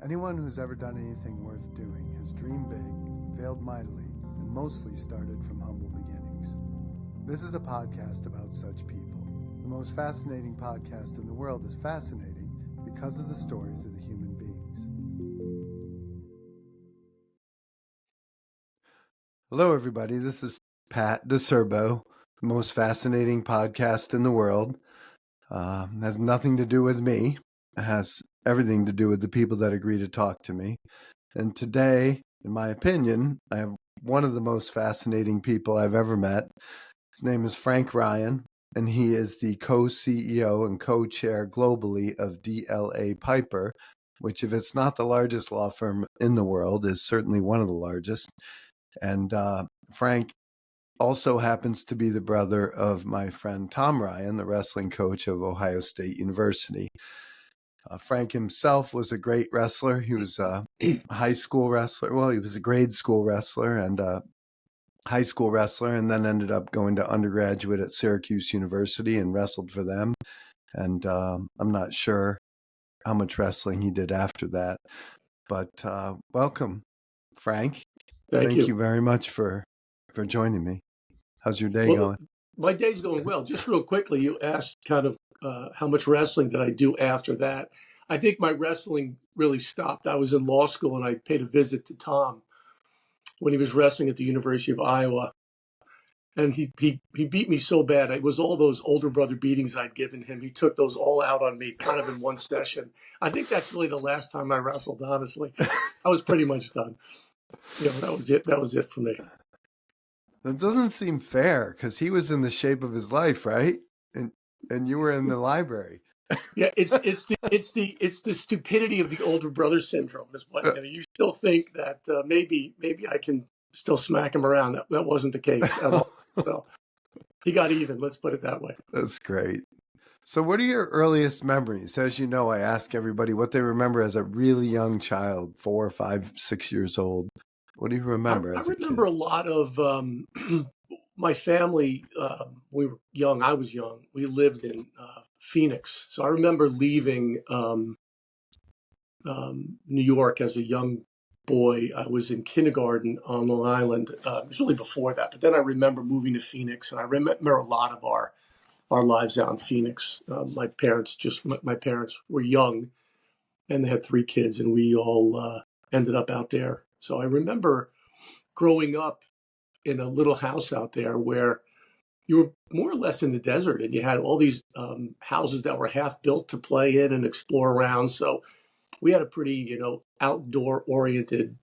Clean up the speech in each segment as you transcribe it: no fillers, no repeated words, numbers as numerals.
Anyone who's ever done anything worth doing has dreamed big, failed mightily, and mostly started from humble beginnings. This is a podcast about such people. The most fascinating podcast in the world is fascinating because of the stories of the human beings. Hello, everybody. This is Pat DiCerbo, the most fascinating podcast in the world. Has nothing to do with me. It has everything to do with the people that agree to talk to me. And today, in my opinion, I have one of the most fascinating people I've ever met. His name is Frank Ryan, and he is the co-CEO and co-chair globally of DLA Piper, which, if it's not the largest law firm in the world, is certainly one of the largest. And Frank also happens to be the brother of my friend Tom Ryan, the wrestling coach of Ohio State University. Frank himself was a great wrestler. He was a high school wrestler. Well, he was a grade school wrestler and a high school wrestler, and then ended up going to undergraduate at Syracuse University and wrestled for them. And I'm not sure how much wrestling he did after that. But welcome, Frank. Thank you. You very much for joining me. How's your day going? My day's going well. Just real quickly, you asked kind of how much wrestling did I do after that. I think my wrestling really stopped. I was in law school and I paid a visit to Tom when he was wrestling at the University of Iowa. And he beat me so bad. It was all those older brother beatings I'd given him. He took those all out on me kind of in one session. I think that's really the last time I wrestled, honestly. I was pretty much done. That was it. That was it for me. That doesn't seem fair because he was in the shape of his life, right? And you were in the library. Yeah, it's the stupidity of the older brother syndrome. Is what you still think that maybe I can still smack him around. That wasn't the case at all. So he got even. Let's put it that way. That's great. So what are your earliest memories? As you know, I ask everybody what they remember as a really young child, 4, 5, 6 years old. What do you remember? I remember a lot of my family. We were young. I was young. We lived in Phoenix. So I remember leaving New York as a young boy. I was in kindergarten on Long Island. It was really before that. But then I remember moving to Phoenix. And I remember a lot of our lives out in Phoenix. My parents were young. And they had 3 kids. And we all ended up out there. So I remember growing up in a little house out there where you were more or less in the desert, and you had all these houses that were half built to play in and explore around. So we had a pretty, outdoor oriented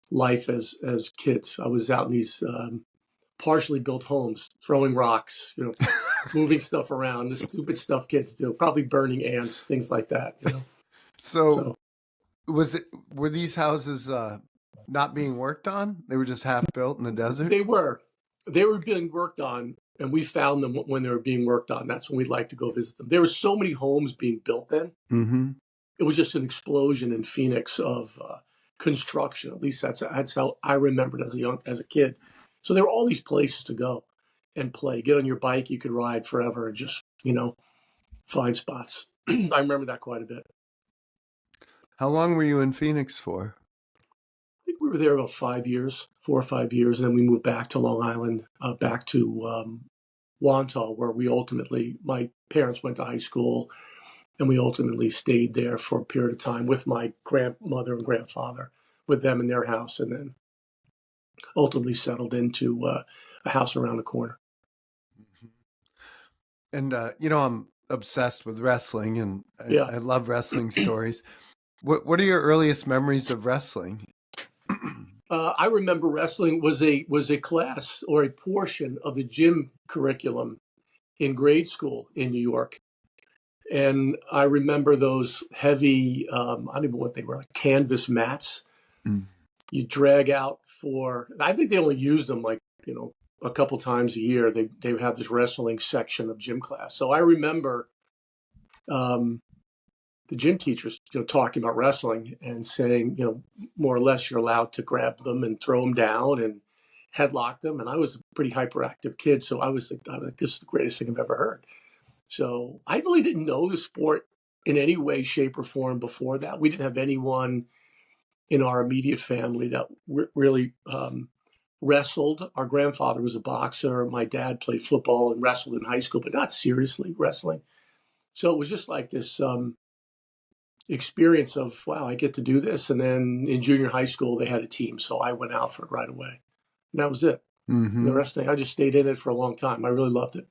life as kids. I was out in these partially built homes, throwing rocks, moving stuff around, the stupid stuff kids do, probably burning ants, things like that. So were these houses not being worked on? They were just half built in the desert? They were being worked on, and we found them when they were being worked on. That's when we'd like to go visit them. There were so many homes being built then. Mm-hmm. It was just an explosion in Phoenix of construction. At least that's how I remembered as a kid. So there were all these places to go and play. Get on your bike, you could ride forever and just, find spots. I remember that quite a bit. How long were you in Phoenix for? I think we were there about 4 or 5 years, and then we moved back to Long Island, back to Wantagh, where my parents went to high school, and we ultimately stayed there for a period of time with my grandmother and grandfather, with them in their house, and then ultimately settled into a house around the corner. And, I'm obsessed with wrestling, and I love wrestling stories. What are your earliest memories of wrestling? I remember wrestling was a class or a portion of the gym curriculum in grade school in New York. And I remember those heavy, I don't even know what they were, like canvas mats. Mm. You drag out I think they only used them a couple times a year. They would have this wrestling section of gym class. So I remember the gym teachers, talking about wrestling and saying, more or less you're allowed to grab them and throw them down and headlock them. And I was a pretty hyperactive kid. So I was like, this is the greatest thing I've ever heard. So I really didn't know the sport in any way, shape, or form before that. We didn't have anyone in our immediate family that really wrestled. Our grandfather was a boxer. My dad played football and wrestled in high school, but not seriously wrestling. So it was just like this experience of, wow, I get to do this. And then in junior high school, they had a team. So I went out for it right away. And that was it. And the rest of it, I just stayed in it for a long time. I really loved it.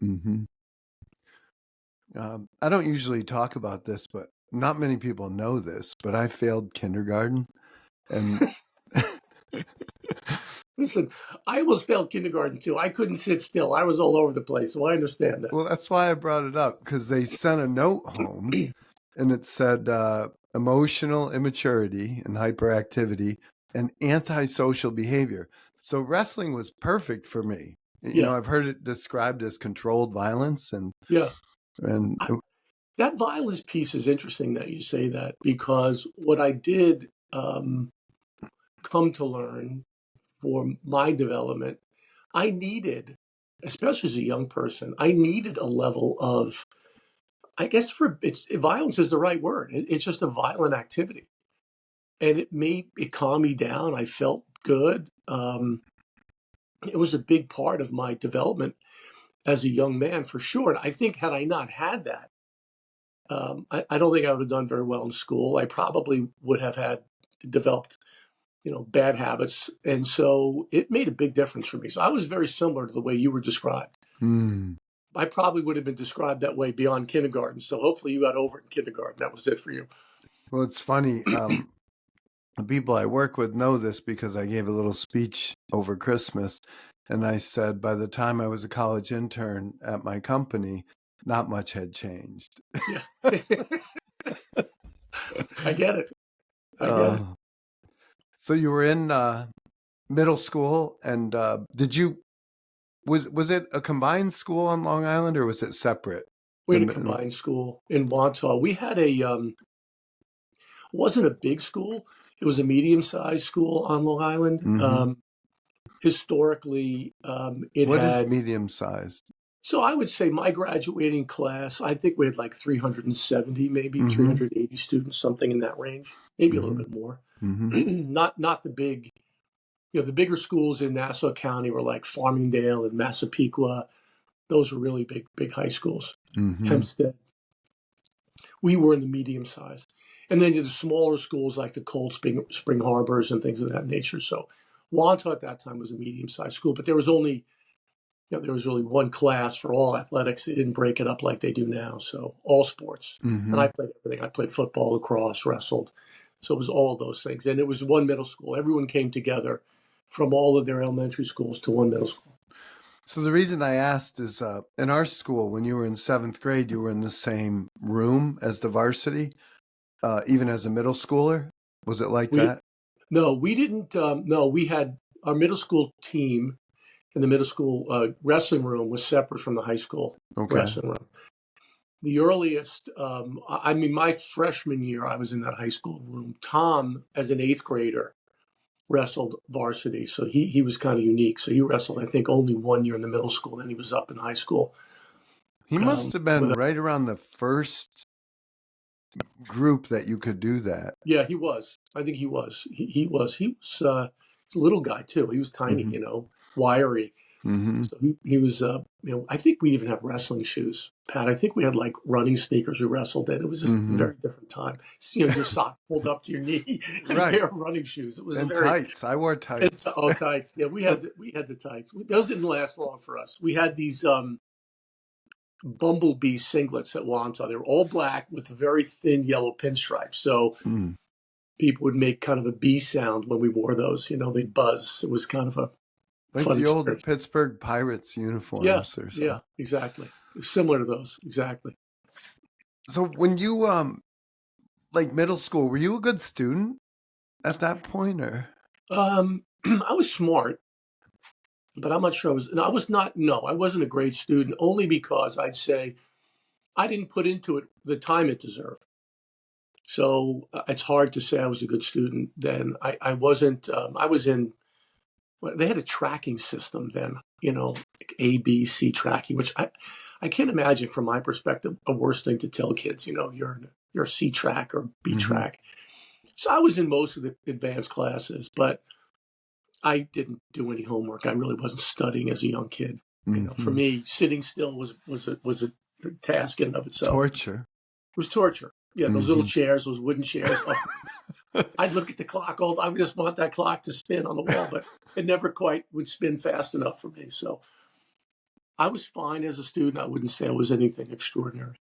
Mm-hmm. I don't usually talk about this, but not many people know this, but I failed kindergarten. And Listen, I almost failed kindergarten too. I couldn't sit still. I was all over the place. So I understand that. well, that's why I brought it up, because they sent a note home and it said emotional immaturity and hyperactivity and antisocial behavior. So wrestling was perfect for me. You know, I've heard it described as controlled violence, and that violence piece is interesting that you say that, because what I did come to learn for my development, I needed, especially as a young person, I needed a level of, I guess violence is the right word. It's just a violent activity, and it calmed me down. I felt good. It was a big part of my development as a young man, for sure. And I think had I not had that, I don't think I would have done very well in school. I probably would have developed, bad habits. And so it made a big difference for me. So I was very similar to the way you were described. I probably would have been described that way beyond kindergarten. So hopefully you got over it in kindergarten. That was it for you. Well, it's funny. The people I work with know this because I gave a little speech over Christmas. And I said, by the time I was a college intern at my company, not much had changed. Yeah. I get it. I get it. So you were in middle school, and was it a combined school on Long Island, or was it separate? We had a combined school in Montauk. We had wasn't a big school. It was a medium-sized school on Long Island. Historically, What is medium-sized? So I would say my graduating class, I think we had like 370, maybe 380 students, something in that range, maybe a little bit more. Not the big, the bigger schools in Nassau County were like Farmingdale and Massapequa. Those were really big high schools. Hempstead. We were in the medium size. And then the smaller schools like the Cold Spring Harbors and things of that nature. So Wantagh at that time was a medium-sized school, but there was only, there was really one class for all athletics. They didn't break it up like they do now. So all sports. And I played everything. I played football, lacrosse, wrestled. So it was all of those things. And it was one middle school. Everyone came together from all of their elementary schools to one middle school. So the reason I asked is in our school, when you were in 7th grade, you were in the same room as the varsity, even as a middle schooler. Was it like that? No, we didn't. No, we had our middle school team, and the middle school wrestling room was separate from the high school wrestling room. The earliest, my freshman year, I was in that high school room. Tom, as an 8th grader, wrestled varsity. So he was kind of unique. So he wrestled, I think, only 1 year in the middle school. Then he was up in high school. He must have been right around the first group that you could do that. Yeah, he was. I think he was. He was a little guy too. He was tiny, wiry. So he was, I think we even have wrestling shoes, Pat. I think we had like running sneakers we wrestled in. It was just a very different time. Your sock pulled up to your knee, and a pair of running shoes. It was tights. I wore tights. Tights. Yeah, we had the tights. Those didn't last long for us. We had these bumblebee singlets at Wantagh. They were all black with very thin yellow pinstripes. So people would make kind of a bee sound when we wore those. They'd buzz. It was kind of a like the old Pittsburgh Pirates uniforms or something. Yeah, exactly. Similar to those, exactly. So when you, like middle school, were you a good student at that point, or? I was smart, but I'm not sure I wasn't a great student, only because I'd say I didn't put into it the time it deserved. So it's hard to say I was a good student then. I wasn't, I was in, they had a tracking system then, like A, B, C tracking, which I can't imagine from my perspective a worse thing to tell kids, you're a C track or B Mm-hmm. track. So I was in most of the advanced classes, but I didn't do any homework. I really wasn't studying as a young kid. For Mm-hmm. me, sitting still was a task in and of itself. Torture. It was torture. Yeah, those little Mm-hmm. chairs, those wooden chairs. Oh, I'd look at the clock all. I just want that clock to spin on the wall, but it never quite would spin fast enough for me. So I was fine as a student. I wouldn't say I was anything extraordinary.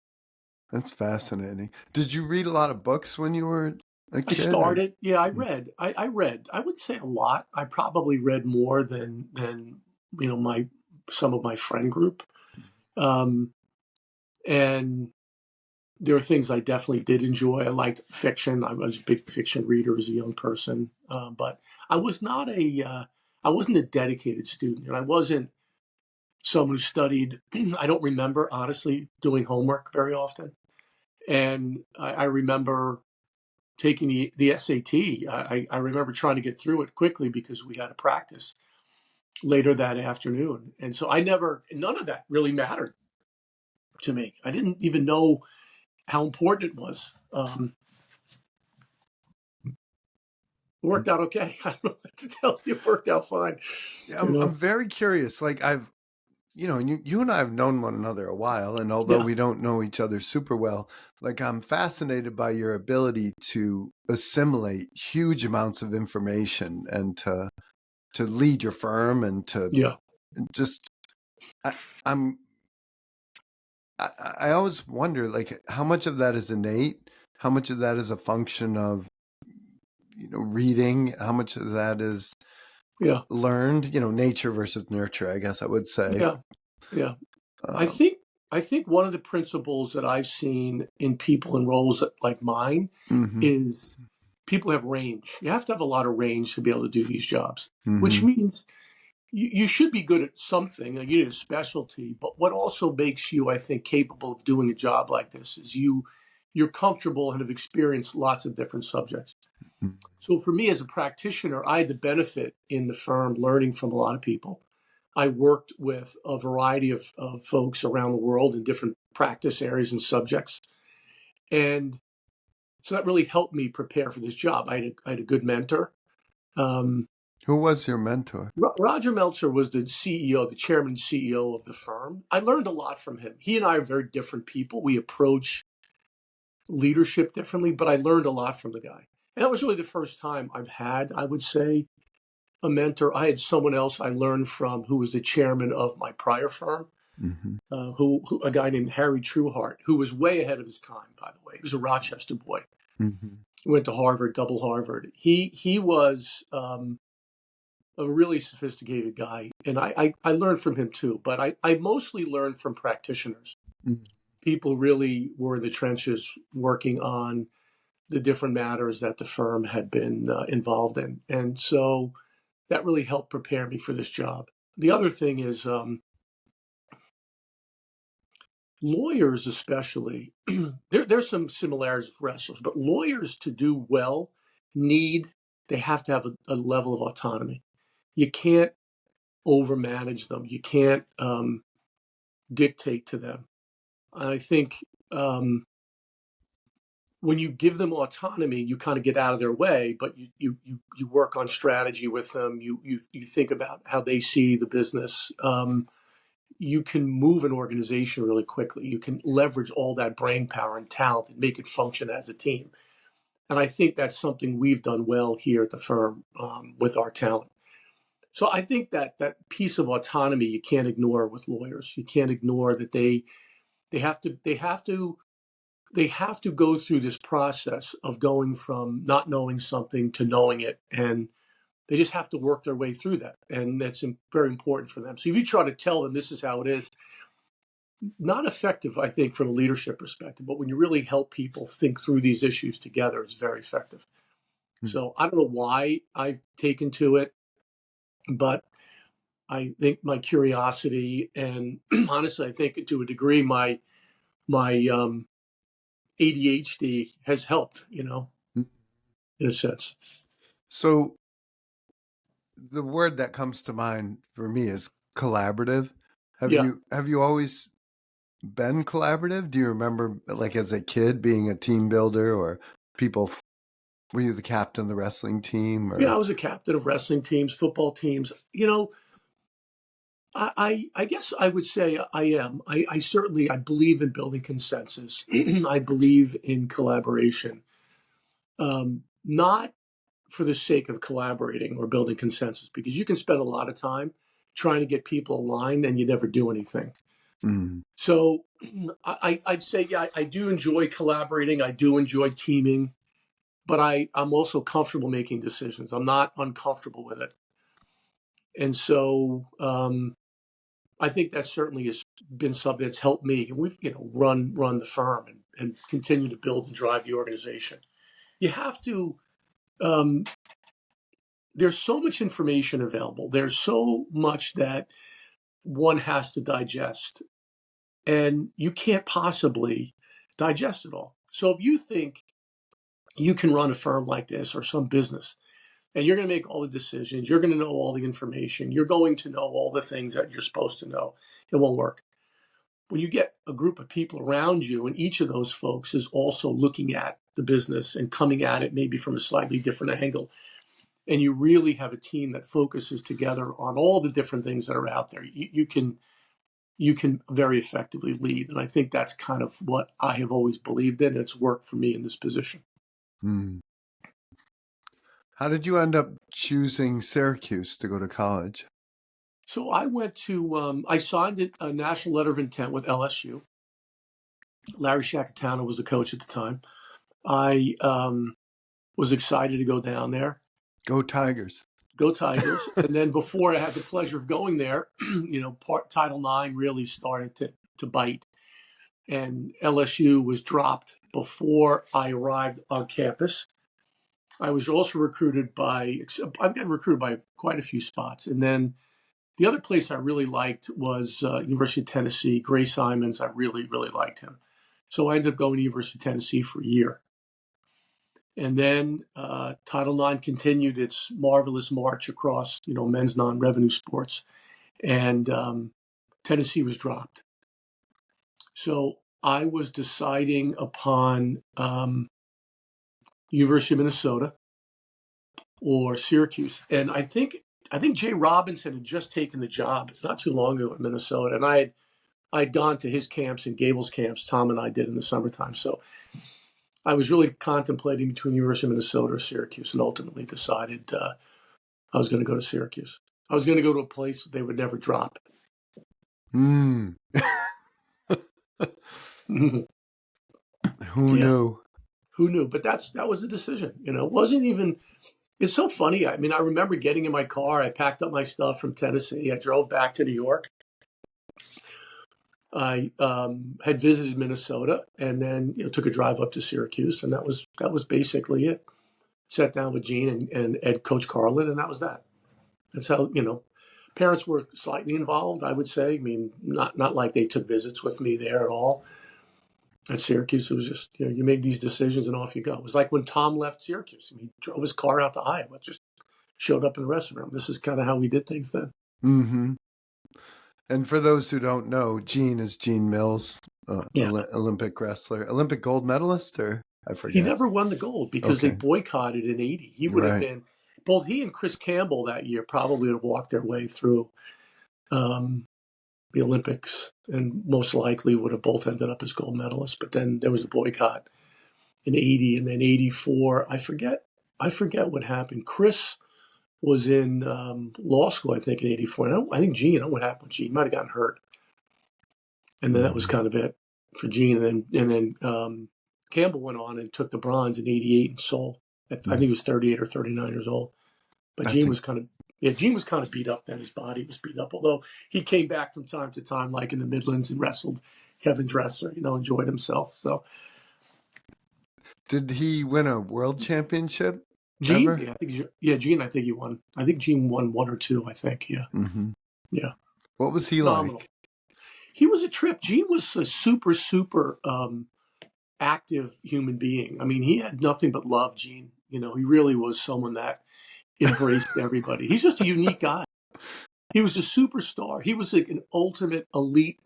That's fascinating. Did you read a lot of books when you were a I kid, or? started. Yeah, I read. I read. I wouldn't say a lot. I probably read more than my some of my friend group. Um, and there are things I definitely did enjoy. I liked fiction. I was a big fiction reader as a young person, but I was not I wasn't a dedicated student, and I wasn't someone who studied. I don't remember honestly doing homework very often, and I remember taking the SAT. I remember trying to get through it quickly because we had a practice later that afternoon, and so none of that really mattered to me. I didn't even know how important it was. It worked out okay. I don't know what to tell you. It worked out fine. Yeah, You I'm know? very curious. Like you and I have known one another a while, and although Yeah. we don't know each other super well, like I'm fascinated by your ability to assimilate huge amounts of information and to lead your firm and to Yeah. just I, I'm I always wonder like how much of that is innate, how much of that is a function of reading, how much of that is Yeah. learned, nature versus nurture, I guess I would say. Yeah. Yeah. I Um, think I think one of the principles that I've seen in people in roles like mine hmm is people have range. You have to have a lot of range to be able to do these jobs, which hmm means you should be good at something. Like you need a specialty, but what also makes you, I think, capable of doing a job like this is you're comfortable and have experienced lots of different subjects. So for me as a practitioner, I had the benefit in the firm learning from a lot of people. I worked with a variety of folks around the world in different practice areas and subjects. And so that really helped me prepare for this job. I had a good mentor. Um, Who was your mentor? Roger Meltzer was the CEO, the chairman and CEO of the firm. I learned a lot from him. He and I are very different people. We approach leadership differently, but I learned a lot from the guy. And that was really the first time I've had, I would say, a mentor. I had someone else I learned from who was the chairman of my prior firm, hmm who a guy named Harry Trueheart, who was way ahead of his time, by the way. He was a Rochester boy. hmm He went to Harvard, double Harvard. He was a really sophisticated guy, and I learned from him too. But I mostly learned from practitioners. People really were in the trenches working on the different matters that the firm had been involved in, and so that really helped prepare me for this job. The other thing is lawyers, especially, there's some similarities with wrestlers, but lawyers to do well they have to have a level of autonomy. You can't overmanage them. You can't dictate to them. I think when you give them autonomy, you kind of get out of their way, but you work on strategy with them. You think about how they see the business. You can move an organization really quickly. You can leverage all that brain power and talent and make it function as a team. And I think that's something we've done well here at the firm with our talent. So I think that piece of autonomy you can't ignore with lawyers. You can't ignore that they have to they have to they have to go through this process of going from not knowing something to knowing it, and they just have to work their way through that, and that's very important for them. So if you try to tell them this is how it is, not effective, I think, from a leadership perspective. But when you really help people think through these issues together, it's very effective. So I don't know why I've taken to it, but I think my curiosity and honestly, I think to a degree my ADHD has helped, in a sense. So the word that comes to mind for me is collaborative. Have Yeah. you have you always been collaborative? Do you remember, like, as a kid being a team builder, or people, were you the captain of the wrestling team, Yeah, I or? was a captain of wrestling teams, football teams. You know, I guess I would say I am. I certainly I believe in building consensus. I believe in collaboration, not for the sake of collaborating or building consensus, because you can spend a lot of time trying to get people aligned and you never do anything. Mm, So I'd say, yeah, I do enjoy collaborating. I do enjoy teaming, but I'm also comfortable making decisions. I'm not uncomfortable with it. And so I think that certainly has been something that's helped me. And we've, run the firm and continue to build and drive the organization. You have to, um, there's so much information available. There's so much that one has to digest, and you can't possibly digest it all. So if you think you can run a firm like this or some business, and you're going to make all the decisions, you're going to know all the information, you're going to know all the things that you're supposed to know, it won't work. When you get a group of people around you, and each of those folks is also looking at the business and coming at it maybe from a slightly different angle, and you really have a team that focuses together on all the different things that are out there, you can very effectively lead. And I think that's kind of what I have always believed in. And it's worked for me in this position. mm. How did you end up choosing Syracuse to go to college? So I went to, I signed a national letter of intent with LSU. Larry Shakatana was the coach at the time. I was excited to go down there. Go Tigers. Go Tigers. And then before I had the pleasure of going there, Title IX really started to bite. And LSU was dropped before I arrived on campus. I was also I've got recruited by quite a few spots. And then the other place I really liked was University of Tennessee. Gray Simons, I really, really liked him. So I ended up going to University of Tennessee for a year. And then Title IX continued its marvelous march across, men's non-revenue sports. And Tennessee was dropped. So I was deciding upon University of Minnesota or Syracuse. And I think Jay Robinson had just taken the job not too long ago in Minnesota. And I'd gone to his camps and Gable's camps, Tom and I did in the summertime. So I was really contemplating between University of Minnesota or Syracuse, and ultimately decided I was going to go to Syracuse. I was going to go to a place they would never drop. Mm. Yeah, Who knew? who knew? But that was the decision. It wasn't even. It's so funny. I mean, I remember getting in my car. I packed up my stuff from Tennessee. I drove back to New York. I had visited Minnesota, and then took a drive up to Syracuse, and that was basically it. Sat down with Gene and Coach Carlin, and that was that. That's how parents were slightly involved, I would say. I mean, not like they took visits with me there at all. At Syracuse, it was just you made these decisions and off you go. It was like when Tom left Syracuse. I mean, he drove his car out to Iowa, just showed up in the restaurant. This is kind of how we did things then. Mm-hmm. And for those who don't know, Gene is Gene Mills, Yeah. Olympic wrestler, Olympic gold medalist, or I He forget. never won the gold because they Okay, boycotted in '80. He would have right. been, both he and Chris Campbell that year probably would have walked their way through um, the Olympics, and most likely would have both ended up as gold medalists. But then there was a boycott in '80, and then '84. I forget what happened. Chris was in law school, I think, in '84. I think Gene, I don't know what happened with Gene. He might have gotten hurt. And then that was Mm-hmm. kind of it for Gene. And then Campbell went on and took the bronze in '88 in Seoul. I think he was 38 or 39 years old. But That's Gene was kind of beat up then. His body was beat up. Although he came back from time to time, like in the Midlands, and wrestled Kevin Dresser, enjoyed himself. So Did he win a world championship Gene, ever? Gene, I think he won. I think Gene won one or two, I think. Yeah. Mm-hmm. Yeah. What was he Phenomenal. like? He was a trip. Gene was a super, super active human being. I mean, he had nothing but love, Gene. He really was someone that embraced everybody. He's just a unique guy. He was a superstar. He was like an ultimate elite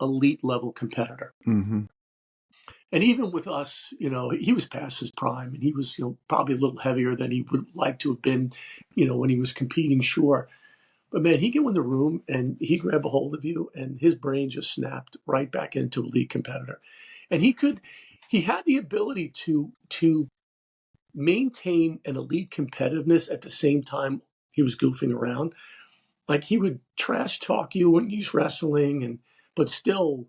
level competitor. Mm-hmm. And even with us, he was past his prime, and he was, probably a little heavier than he would like to have been, when he was competing, sure. But man, he'd go in the room and he'd grab a hold of you, and his brain just snapped right back into elite competitor. And he had the ability to maintain an elite competitiveness at the same time he was goofing around. Like he would trash talk you when he's wrestling, but still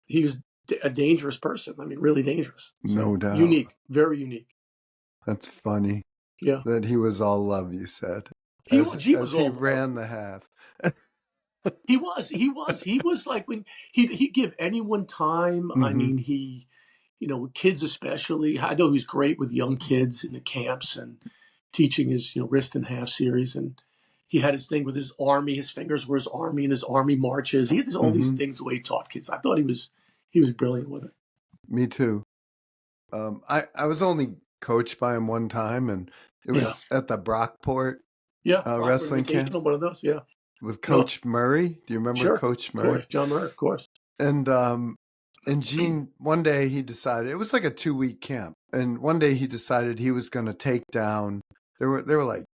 he was a dangerous person. I mean, really dangerous. No So doubt. unique, very unique. That's funny Yeah, that he was all love, you said, he as was. He was as he all love. ran the half. He was like when he'd give anyone time. I Mm-hmm. mean, with kids especially. I know he was great with young kids in the camps and teaching his wrist and half series. And he had his thing with his army. His fingers were his army and his army marches. He had all these Mm-hmm. things the way he taught kids. I thought he was brilliant with it. Me too. I was only coached by him one time, and it Yeah, was at the Brockport yeah. Rockford wrestling camp Invitational, one of those. Yeah. with No, Coach Murray. Do you remember sure, Coach of Murray? course, John Murray, of course. And Gene, one day he decided it was like a 2-week camp, and one day he decided he was going to take down. There were like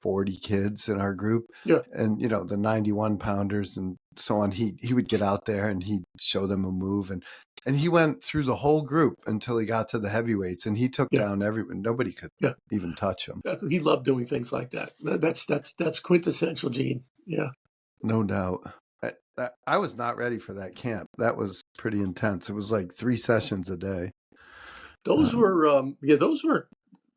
40 kids in our group, Yeah, and the 91 pounders and so on. He would get out there and he'd show them a move, and he went through the whole group until he got to the heavyweights, and he took yeah, down everyone. Nobody could yeah. even touch him. He loved doing things like that. That's quintessential Gene. Yeah. No doubt. I was not ready for that camp. That was pretty intense. It was like 3 sessions a day. Those were,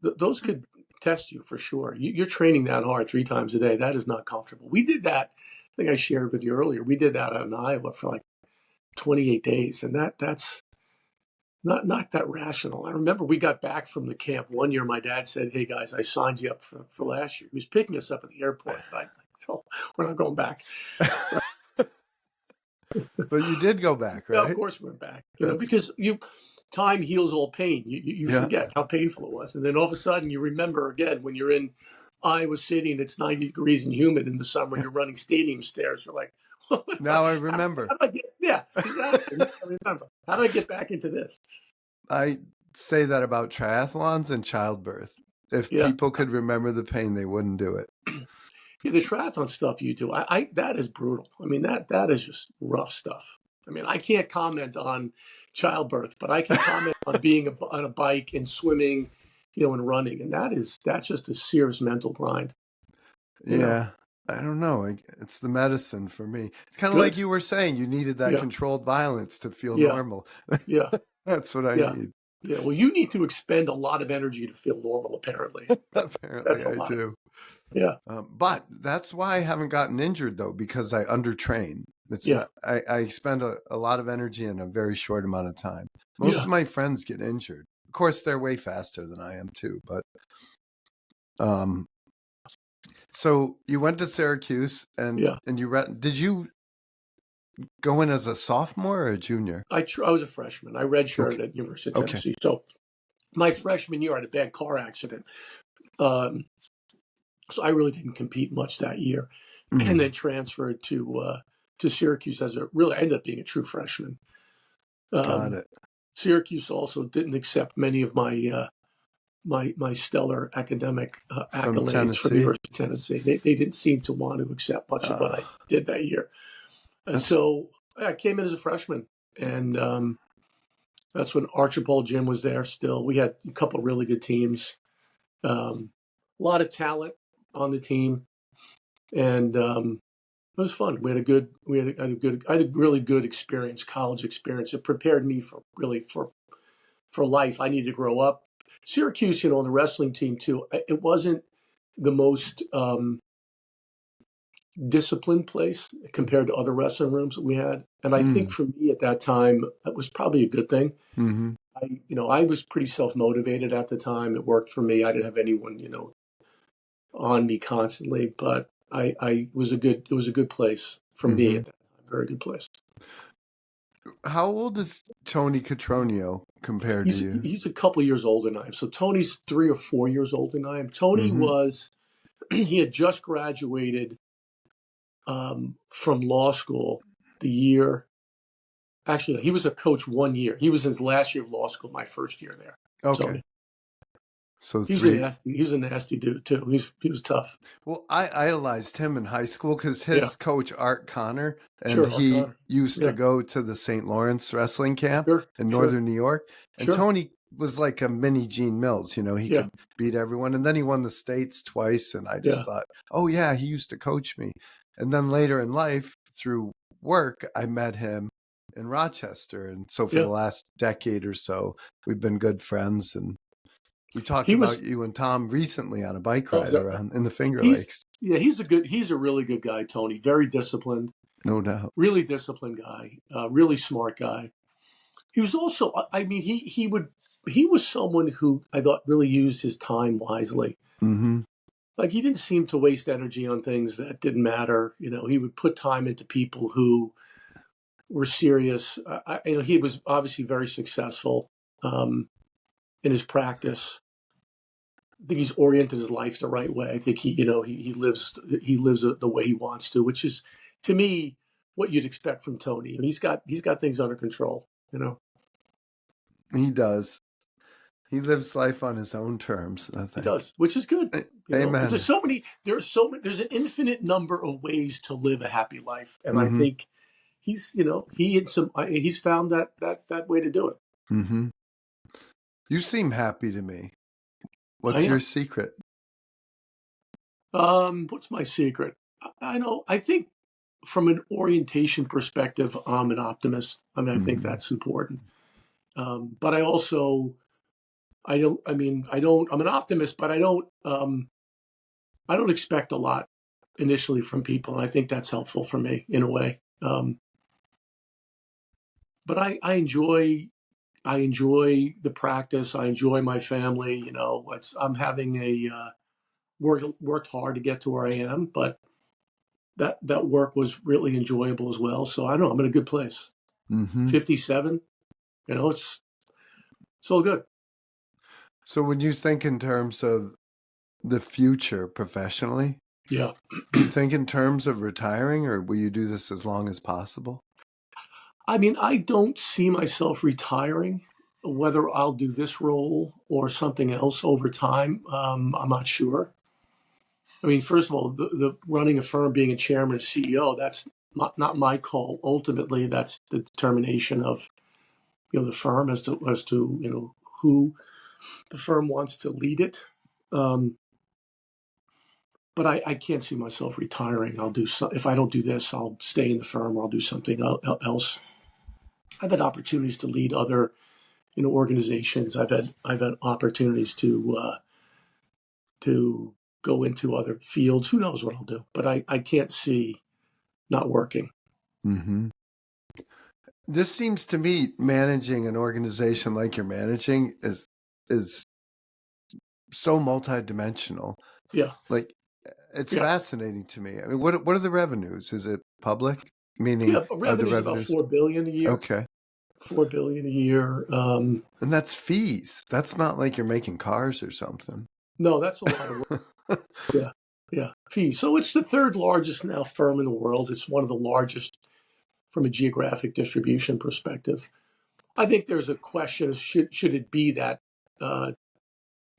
those could test you for sure. You're training that hard 3 times a day. That is not comfortable. We did that. I think I shared with you earlier. We did that out in Iowa for like 28 days, and that's not that rational. I remember we got back from the camp one year. My dad said, "Hey guys, I signed you up for last year." He was picking us up at the airport. I like, so we're not going back. But you did go back, Yeah, of right? course we're back. That's Because time heals all pain. You yeah. forget how painful it was, and then all of a sudden you remember again when you're in Iowa City and it's 90 degrees and humid in the summer. And you're running stadium stairs. You're like, Now I how remember. do I get? Yeah, exactly. I remember. How do I get back into this? I say that about triathlons and childbirth. If Yeah. people could remember the pain, they wouldn't do it. Yeah, the triathlon stuff you do, I that is brutal. I mean, that is just rough stuff. I mean, I can't comment on childbirth, but I can comment on being on a bike and swimming, and running, and that's just a serious mental grind. Yeah. I don't know. It's the medicine for me. It's kind of like Good. you were saying, you needed that Yeah, controlled violence to feel yeah, normal. yeah, That's what I yeah, need. yeah. Well, you need to expend a lot of energy to feel normal. Apparently, Apparently, that's a I lot. do. Yeah, But that's why I haven't gotten injured, though, because I undertrain. It's yeah, not, I expend a lot of energy in a very short amount of time. Most yeah, of my friends get injured. Of course, they're way faster than I am, too. But um, so you went to Syracuse, and yeah. did you go in as a sophomore or a junior? I was a freshman. I redshirted Okay. at University of Okay. Tennessee. So my freshman year, I had a bad car accident. Um, So I really didn't compete much that year, and then Mhm. transferred to Syracuse I ended up being a true freshman. Got Um, it. Syracuse also didn't accept many of my stellar academic From accolades from the Tennessee. University of Tennessee. They didn't seem to want to accept much of what Uh, I did that year, and that's so I came in as a freshman, and that's when Archibald Jim was there. Still, we had a couple of really good teams, a lot of talent on the team, and it was fun. I had a really good experience, college experience. It prepared me for life. I needed to grow up. Syracuse, on the wrestling team too. It wasn't the most disciplined place compared to other wrestling rooms that we had, and I think mm, for me at that time that was probably a good thing. hmm I was pretty self motivated at the time. It worked for me. I didn't have anyone on me constantly, but it was a good place for me hmm at that time. Very good place. How old is Tony Catronio compared to He's you? he's a couple of years older than I am. So Tony's 3 or 4 years older than I am. Tony Hmm was he had just graduated from law school the year. Actually, he was a coach 1 year. He was in his last year of law school, my first year there. Okay. Tony. So He was a three. nasty. He was a nasty dude too. He was tough. Well, I idolized him in high school because Yeah, his coach, Art Connor, and sure, he Arcana. used to Yeah, go to the St. Lawrence wrestling camp sure, in sure, northern New York. And sure. Tony was like a mini Gene Mills. He Yeah, could beat everyone. And then he won the states twice. And I just yeah, thought, oh, yeah, he used to coach me. And then later in life, through work, I met him in Rochester. And so for yeah. the last decade or so, we've been good friends. And we talked He was. about you and Tom recently on a bike Oh, is ride that right? around in the Finger He's Lakes. yeah. He's a really good guy, Tony. Very disciplined. No doubt. Really disciplined guy. Really smart guy. He was also. I mean, he was someone who I thought really used his time wisely. Mm-hmm. Like he didn't seem to waste energy on things that didn't matter. He would put time into people who were serious. He was obviously very successful in his practice. I think he's oriented his life the right way. I think he lives the way he wants to, which is to me what you'd expect from Tony. And he's got things under control. He does. He lives life on his own terms, I He think. does, which is good. Amen. There's an infinite number of ways to live a happy life, and I Mm-hmm. think he's found that way to do it. Mm-hmm. You seem happy to me. I What's your am. secret? What's my secret? I think from an orientation perspective, I'm an optimist. I mean, I think Mm-hmm. that's important. But I also, I don't. I mean, I don't. I'm an optimist, but I don't. I don't expect a lot initially from people, and I think that's helpful for me in a way. But I enjoy the practice. I enjoy my family. I'm having worked hard to get to where I am, but that work was really enjoyable as well. So I don't know. I'm in a good place. Mm-hmm. 57. It's all good. So when you think in terms of the future professionally, Yeah. do you think in terms of retiring, or will you do this as long as possible? I mean, I don't see myself retiring. Whether I'll do this role or something else over time, I'm not sure. I mean, first of all, the running a firm, being a chairman or CEO, that's not my call. Ultimately, that's the determination of the firm as to who the firm wants to lead it. But I can't see myself retiring. I'll do if I don't do this, I'll stay in the firm or I'll do something else. I've had opportunities to lead other organizations. I've had opportunities to go into other fields. Who knows what I'll do? But I can't see not working. Mm-hmm. This seems to me managing an organization like you're managing is so multidimensional. Yeah. Like it's Yeah. fascinating to me. I mean, what are the revenues? Is it public? Meaning, Yeah. are the Revenue is about revenues 4 billion a year. okay? 4 billion a year. And that's fees. That's not like you're making cars or something. No, that's a lot of work. Yeah. Yeah. Fee. So it's the third largest now firm in the world. It's one of the largest from a geographic distribution perspective. I think there's a question: should it be that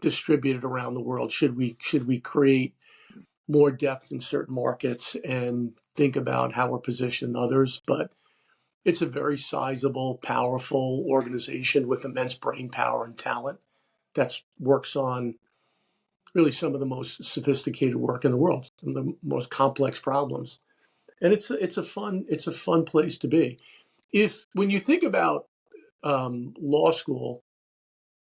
distributed around the world? Should we create more depth in certain markets and think about how we're positioned in others? But it's a very sizable, powerful organization with immense brain power and talent that works on really some of the most sophisticated work in the world, and the most complex problems. And it's a fun place to be. If when you think about law school,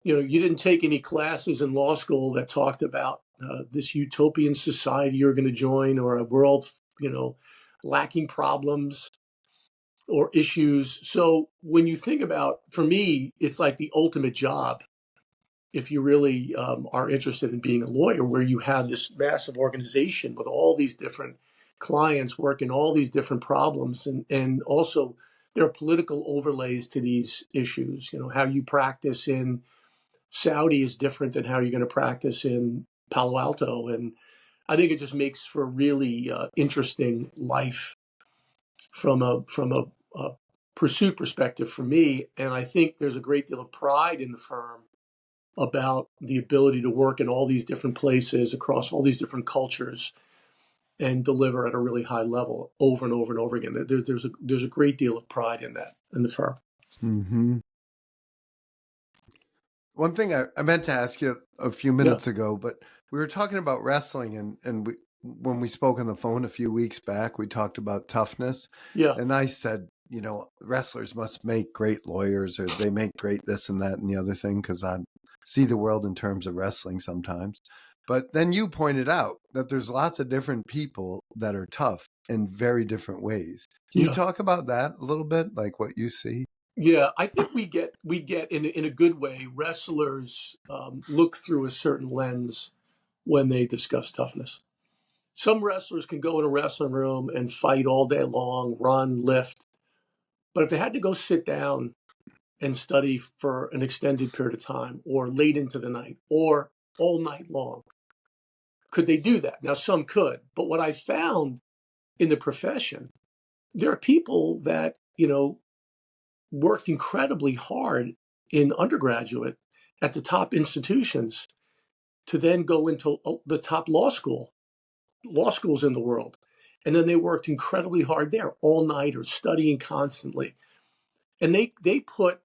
you didn't take any classes in law school that talked about this utopian society you're going to join, or a world, lacking problems or issues. So when you think about, for me, it's like the ultimate job. If you really are interested in being a lawyer, where you have this massive organization with all these different clients working all these different problems, and also there are political overlays to these issues. How you practice in Saudi is different than how you're going to practice in Palo Alto, and I think it just makes for a really interesting life from a pursuit perspective for me. And I think there's a great deal of pride in the firm about the ability to work in all these different places across all these different cultures and deliver at a really high level over and over and over again. There's a great deal of pride in that in the firm. Mm-hmm. One thing I meant to ask you a few minutes ago, but we were talking about wrestling, and when we spoke on the phone a few weeks back, we talked about toughness. Yeah. And I said, wrestlers must make great lawyers, or they make great this and that and the other thing, because I see the world in terms of wrestling sometimes. But then you pointed out that there's lots of different people that are tough in very different ways. Can you talk about that a little bit, like what you see? Yeah, I think we get in a good way. Wrestlers look through a certain lens when they discuss toughness. Some wrestlers can go in a wrestling room and fight all day long, run, lift. But if they had to go sit down and study for an extended period of time, or late into the night, or all night long, could they do that? Now, some could. But what I found in the profession, there are people that, worked incredibly hard in undergraduate at the top institutions to then go into the top law schools in the world. And then they worked incredibly hard there all night or studying constantly. And they put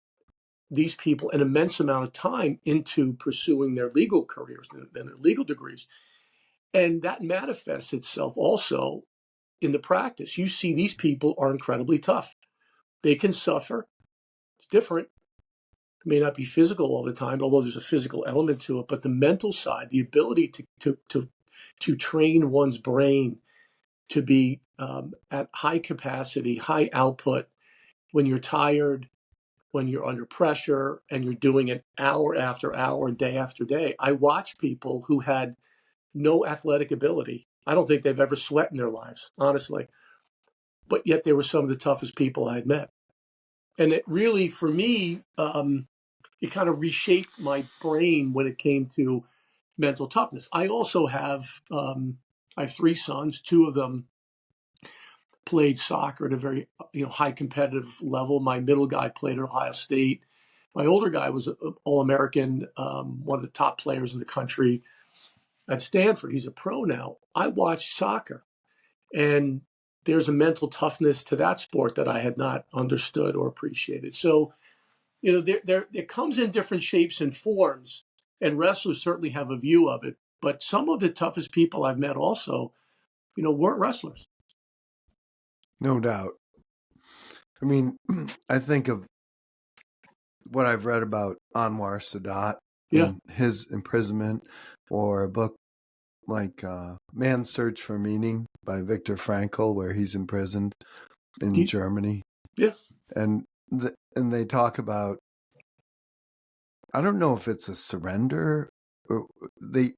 these people an immense amount of time into pursuing their legal careers and their legal degrees. And that manifests itself also in the practice. You see, these people are incredibly tough. They can suffer. It's different. It may not be physical all the time, although there's a physical element to it, but the mental side, the ability to train one's brain to be at high capacity, high output when you're tired, when you're under pressure, and you're doing it hour after hour, day after day. I watch people who had no athletic ability. I don't think they've ever sweat in their lives, honestly. But yet they were some of the toughest people I had met. And it really, for me, it kind of reshaped my brain when it came to mental toughness. I also have I have three sons. Two of them played soccer at a very high competitive level. My middle guy played at Ohio State. My older guy was an All-American, one of the top players in the country at Stanford. He's a pro now. I watched soccer, and there's a mental toughness to that sport that I had not understood or appreciated. So, it comes in different shapes and forms, and wrestlers certainly have a view of it. But some of the toughest people I've met also, weren't wrestlers. No doubt. I mean, I think of what I've read about Anwar Sadat and his imprisonment, or a book like Man's Search for Meaning by Viktor Frankl, where he's imprisoned in Germany. Yeah. And they talk about, I don't know if it's a surrender, or they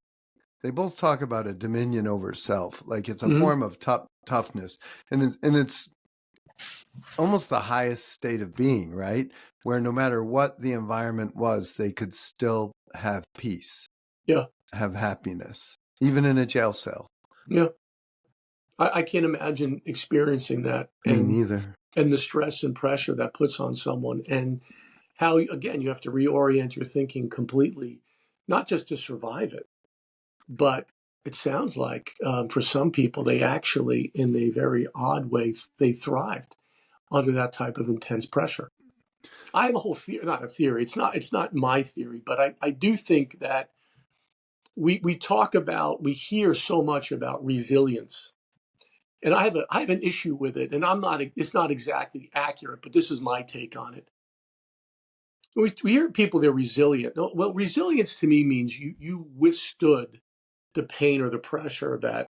both talk about a dominion over self, like it's a form of toughness, and it's almost the highest state of being, right? Where no matter what the environment was, they could still have peace, have happiness, even in a jail cell. Yeah. I can't imagine experiencing that. Me neither. And the stress and pressure that puts on someone, and how, again, you have to reorient your thinking completely, not just to survive it, but it sounds like for some people, they actually, in a very odd way, they thrived under that type of intense pressure. I have a whole theory, not a theory. It's not my theory, but I do think that we hear so much about resilience, and I have an issue with it, and it's not exactly accurate, but this is my take on it. We hear people, they're resilient. Well, resilience to me means you withstood the pain or the pressure that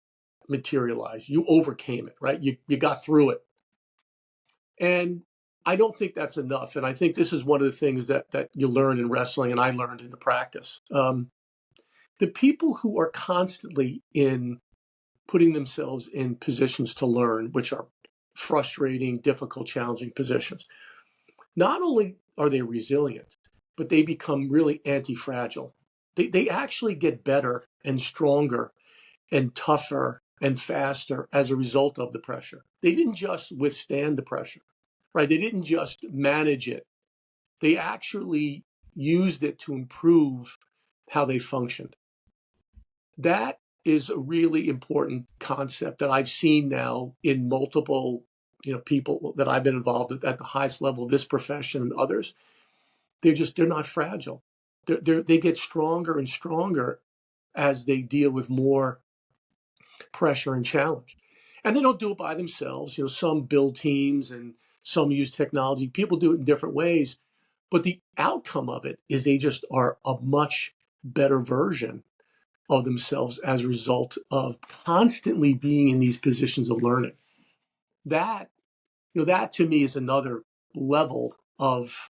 materialized. You overcame it, right? You got through it. And I don't think that's enough. And I think this is one of the things that you learn in wrestling, and I learned in the practice. The people who are constantly in putting themselves in positions to learn, which are frustrating, difficult, challenging positions, not only are they resilient, but they become really anti-fragile. They actually get better and stronger and tougher and faster as a result of the pressure. They didn't just withstand the pressure, right? They didn't just manage it. They actually used it to improve how they functioned. That is a really important concept that I've seen now in multiple, people that I've been involved at the highest level of this profession and others. They're not fragile. They get stronger and stronger as they deal with more pressure and challenge. And they don't do it by themselves. Some build teams and some use technology. People do it in different ways. But the outcome of it is they just are a much better version of themselves as a result of constantly being in these positions of learning. That, that to me is another level of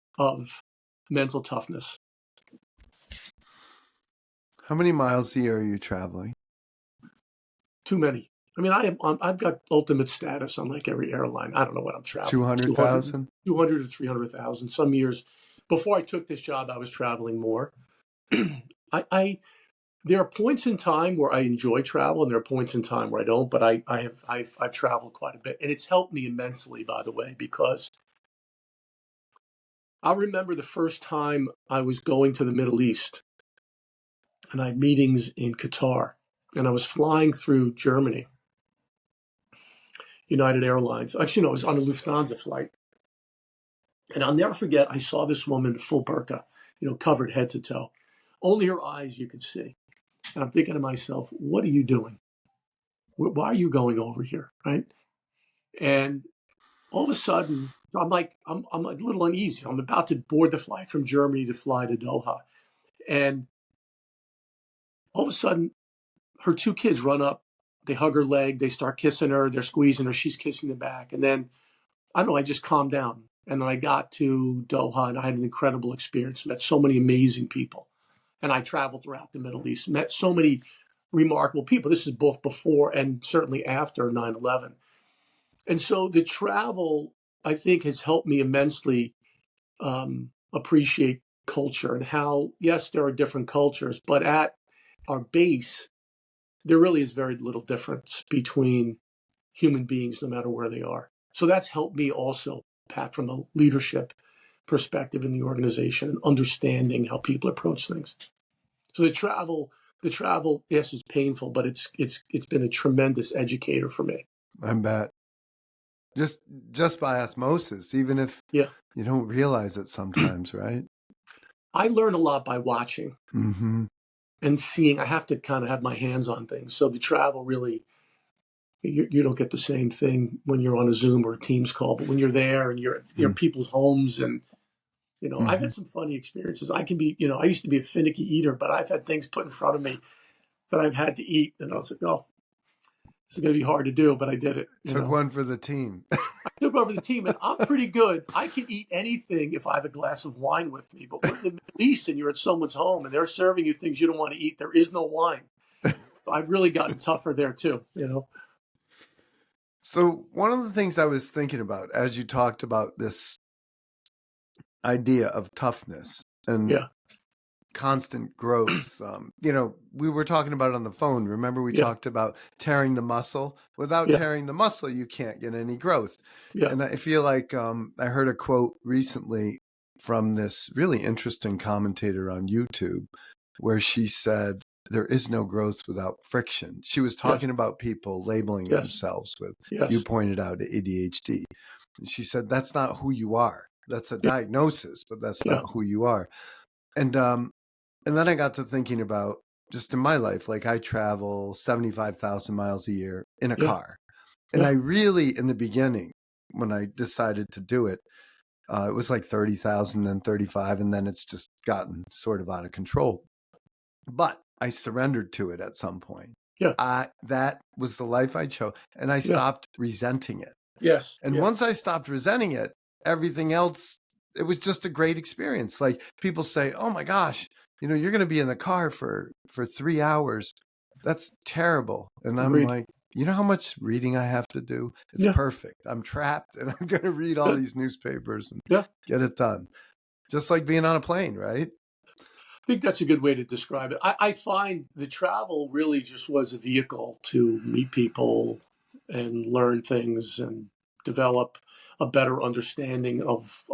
mental toughness. How many miles a year are you traveling? Too many. I mean, I've got ultimate status on like every airline. I don't know what I'm traveling. 200,000? 200 to 300,000. Some years before I took this job, I was traveling more. There are points in time where I enjoy travel, and there are points in time where I don't. But I've traveled quite a bit, and it's helped me immensely, by the way, because I remember the first time I was going to the Middle East, and I had meetings in Qatar, and I was flying through Germany, United Airlines. Actually, no, I was on a Lufthansa flight, and I'll never forget. I saw this woman in full burqa, covered head to toe, only her eyes you could see. And I'm thinking to myself, what are you doing? Why are you going over here? Right. And all of a sudden, I'm a little uneasy. I'm about to board the flight from Germany to fly to Doha. And all of a sudden, her two kids run up. They hug her leg. They start kissing her. They're squeezing her. She's kissing them back. And then, I don't know, I just calmed down. And then I got to Doha, and I had an incredible experience. Met so many amazing people. And I traveled throughout the Middle East, met so many remarkable people. This is both before and certainly after 9/11. And so the travel, I think, has helped me immensely appreciate culture and how, yes, there are different cultures, but at our base, there really is very little difference between human beings, no matter where they are. So that's helped me also, Pat, from a leadership perspective in the organization and understanding how people approach things. So the travel, yes, is painful, but it's been a tremendous educator for me. I bet. Just by osmosis, even if you don't realize it sometimes, right? I learn a lot by watching and seeing. I have to kind of have my hands on things. So the travel really, you don't get the same thing when you're on a Zoom or a Teams call, but when you're there and you're at people's homes and, I've had some funny experiences. I can be, I used to be a finicky eater, but I've had things put in front of me that I've had to eat. And I was like, oh, this is going to be hard to do, but I did it. Took one for the team. I took over the team, and I'm pretty good. I can eat anything if I have a glass of wine with me. But when in the Middle East and you're at someone's home and they're serving you things you don't want to eat, there is no wine. So I've really gotten tougher there too, So one of the things I was thinking about as you talked about this idea of toughness and constant growth, we were talking about it on the phone. Remember we talked about tearing the muscle. Without tearing the muscle, you can't get any growth. And I feel like I heard a quote recently from this really interesting commentator on YouTube where she said, there is no growth without friction. She was talking about people labeling themselves with, you pointed out, ADHD. And she said, that's not who you are. That's a diagnosis, but that's not who you are. And then I got to thinking about just in my life, like I travel 75,000 miles a year in a car. And I really, in the beginning, when I decided to do it, it was like 30,000, then 35, and then it's just gotten sort of out of control. But I surrendered to it at some point. That was the life I chose. And I stopped resenting it. Yes. And once I stopped resenting it, everything else, it was just a great experience. Like people say, oh my gosh, you're going to be in the car for 3 hours. That's terrible. And I'm like, you know how much reading I have to do? It's perfect. I'm trapped and I'm going to read all these newspapers and get it done. Just like being on a plane, right? think that's a good way to describe it. I find the travel really just was a vehicle to meet people and learn things and develop a better understanding of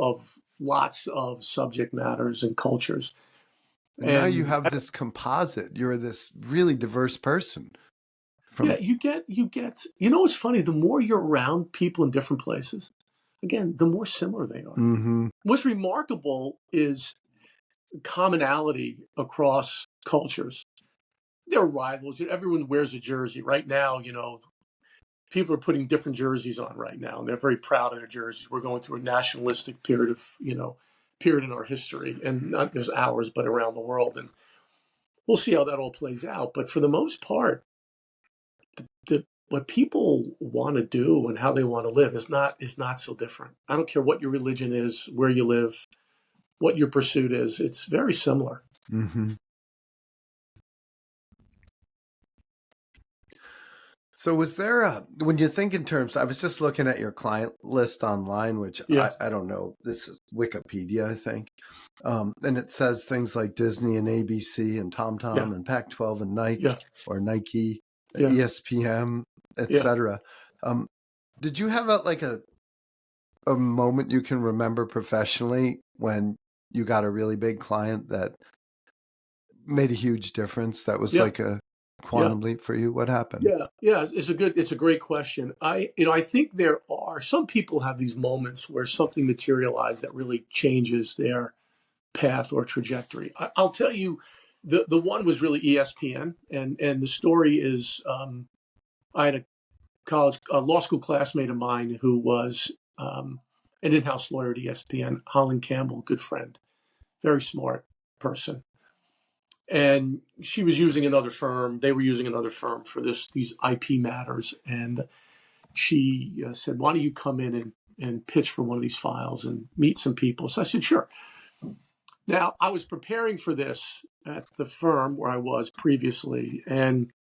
lots of subject matters and cultures. And now you And have this composite. You're this really diverse person yeah, from. you know what's funny? The more you're around people in different places, again, the more similar they are. Mm-hmm. What's remarkable is commonality across cultures. They're rivals. Everyone wears a jersey right now. People are putting different jerseys on right now, and they're very proud of their jerseys. We're going through a nationalistic period in our history, and not just ours, but around the world. And we'll see how that all plays out. But for the most part, what people want to do and how they want to live is not so different. I don't care what your religion is, where you live, what your pursuit is. It's very similar. Mm-hmm. So was there when you think in terms, I was just looking at your client list online, which Yeah, I don't know, this is Wikipedia, I think. And it says things like Disney and ABC and yeah, TomTom and Pac-12 and Nike yeah, or Nike, yeah, ESPN, yeah. etc. Um, did you have a moment you can remember professionally when you got a really big client that made a huge difference? That was Yeah, like a yeah, quantum leap for you. What happened? yeah, yeah. It's a great question. I think there are some people have these moments where something materialized that really changes their path or trajectory. I'll tell you, the one was really ESPN, and the story is I had a law school classmate of mine who was an in-house lawyer at ESPN, Holland Campbell, good friend, very smart person. And she was using another firm. They were using another firm for these IP matters. And she said, "Why don't you come in and pitch for one of these files and meet some people?" So I said, "Sure." Now I was preparing for this at the firm where I was previously, and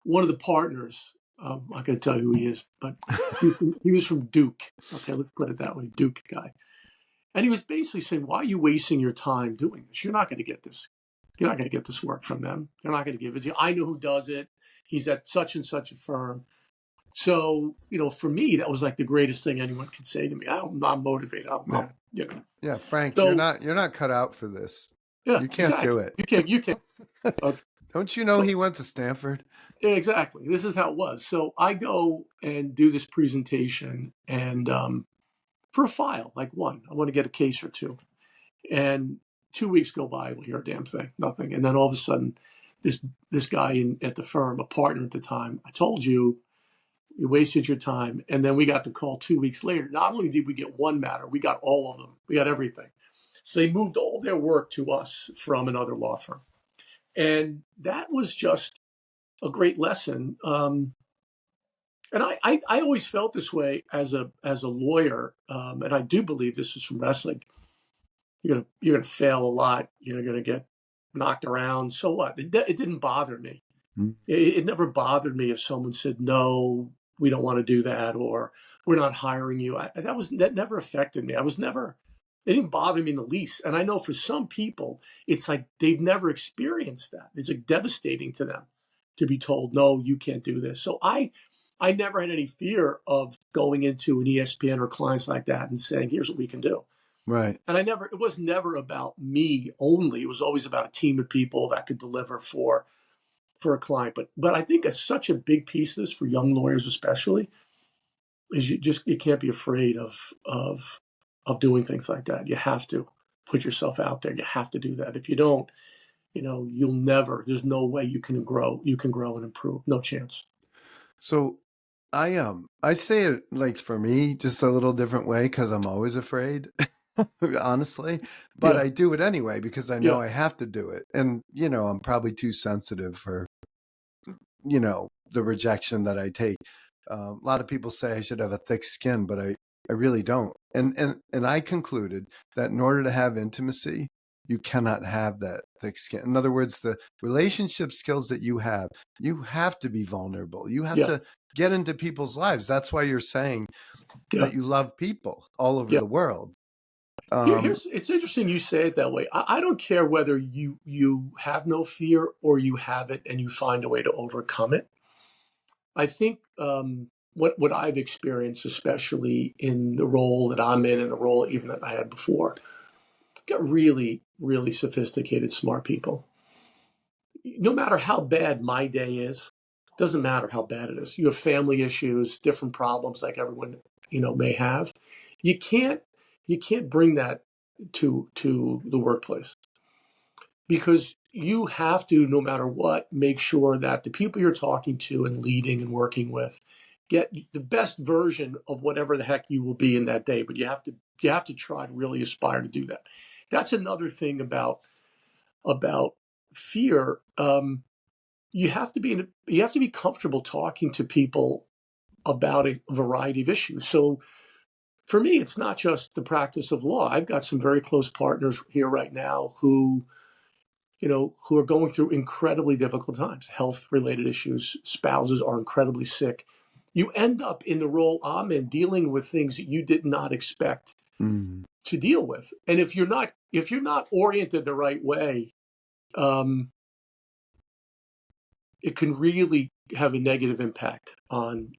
one of the partners, I'm not going to tell you who he is, but he was from Duke. Okay, let's put it that way, Duke guy. And he was basically saying, "Why are you wasting your time doing this? You're not going to get this. You're not going to get this work from them. They're not going to give it to you. I know who does it. He's at such and such a firm." So, for me, that was like the greatest thing anyone could say to me. I'm not motivated. Yeah. Yeah, Frank, you're So, not cut out for this. yeah, You can't do exactly. it. You can. Okay. Don't you know So, he went to Stanford? yeah, exactly. This is how it was. So I go and do this presentation, and for a file, like one, I want to get a case or two. And 2 weeks go by, we hear a damn thing, nothing. And then all of a sudden, this guy at the firm, a partner at the time, "I told you, you wasted your time." And then we got the call 2 weeks later. Not only did we get one matter, we got all of them. We got everything. So they moved all their work to us from another law firm. And that was just a great lesson. And I always felt this way as a lawyer, and I do believe this is from wrestling. You're gonna fail a lot. You're gonna get knocked around. So what? It didn't bother me. Mm. It never bothered me if someone said, "No, we don't want to do that," or "We're not hiring you." That never affected me. I was never. It didn't bother me in the least. And I know for some people, it's like they've never experienced that. It's like devastating to them to be told, "No, you can't do this." So I never had any fear of going into an ESPN or clients like that and saying, "Here's what we can do." Right. And it was never about me only. It was always about a team of people that could deliver for a client. But I think it's such a big piece of this for young lawyers, especially, is you can't be afraid of doing things like that. You have to put yourself out there. You have to do that. If you don't, you'll never. There's no way you can grow. You can grow and improve. No chance. So I say it like for me just a little different way because I'm always afraid, honestly. But Yeah, I do it anyway because I know yeah, I have to do it. And I'm probably too sensitive for the rejection that I take. A lot of people say I should have a thick skin, but I really don't. And I concluded that in order to have intimacy, you cannot have that thick skin. In other words, the relationship skills that you have to be vulnerable. You have yeah, to get into people's lives. That's why you're saying yeah, that you love people all over yeah. the world. It's interesting you say it that way. I don't care whether you have no fear or you have it and you find a way to overcome it. I think what I've experienced, especially in the role that I'm in and the role even that I had before, got really, really sophisticated, smart people. No matter how bad my day is, doesn't matter how bad it is. You have family issues, different problems like everyone, may have. You can't you can't bring that to the workplace because you have to, no matter what, make sure that the people you're talking to and leading and working with get the best version of whatever the heck you will be in that day. But you have to try to really aspire to do that. That's another thing about fear. You have to be comfortable talking to people about a variety of issues. So for me, it's not just the practice of law. I've got some very close partners here right now who are going through incredibly difficult times, health related issues, spouses are incredibly sick. You end up in the role I'm in dealing with things that you did not expect Mm. to deal with. And if you're not oriented the right way, um, it can really have a negative impact on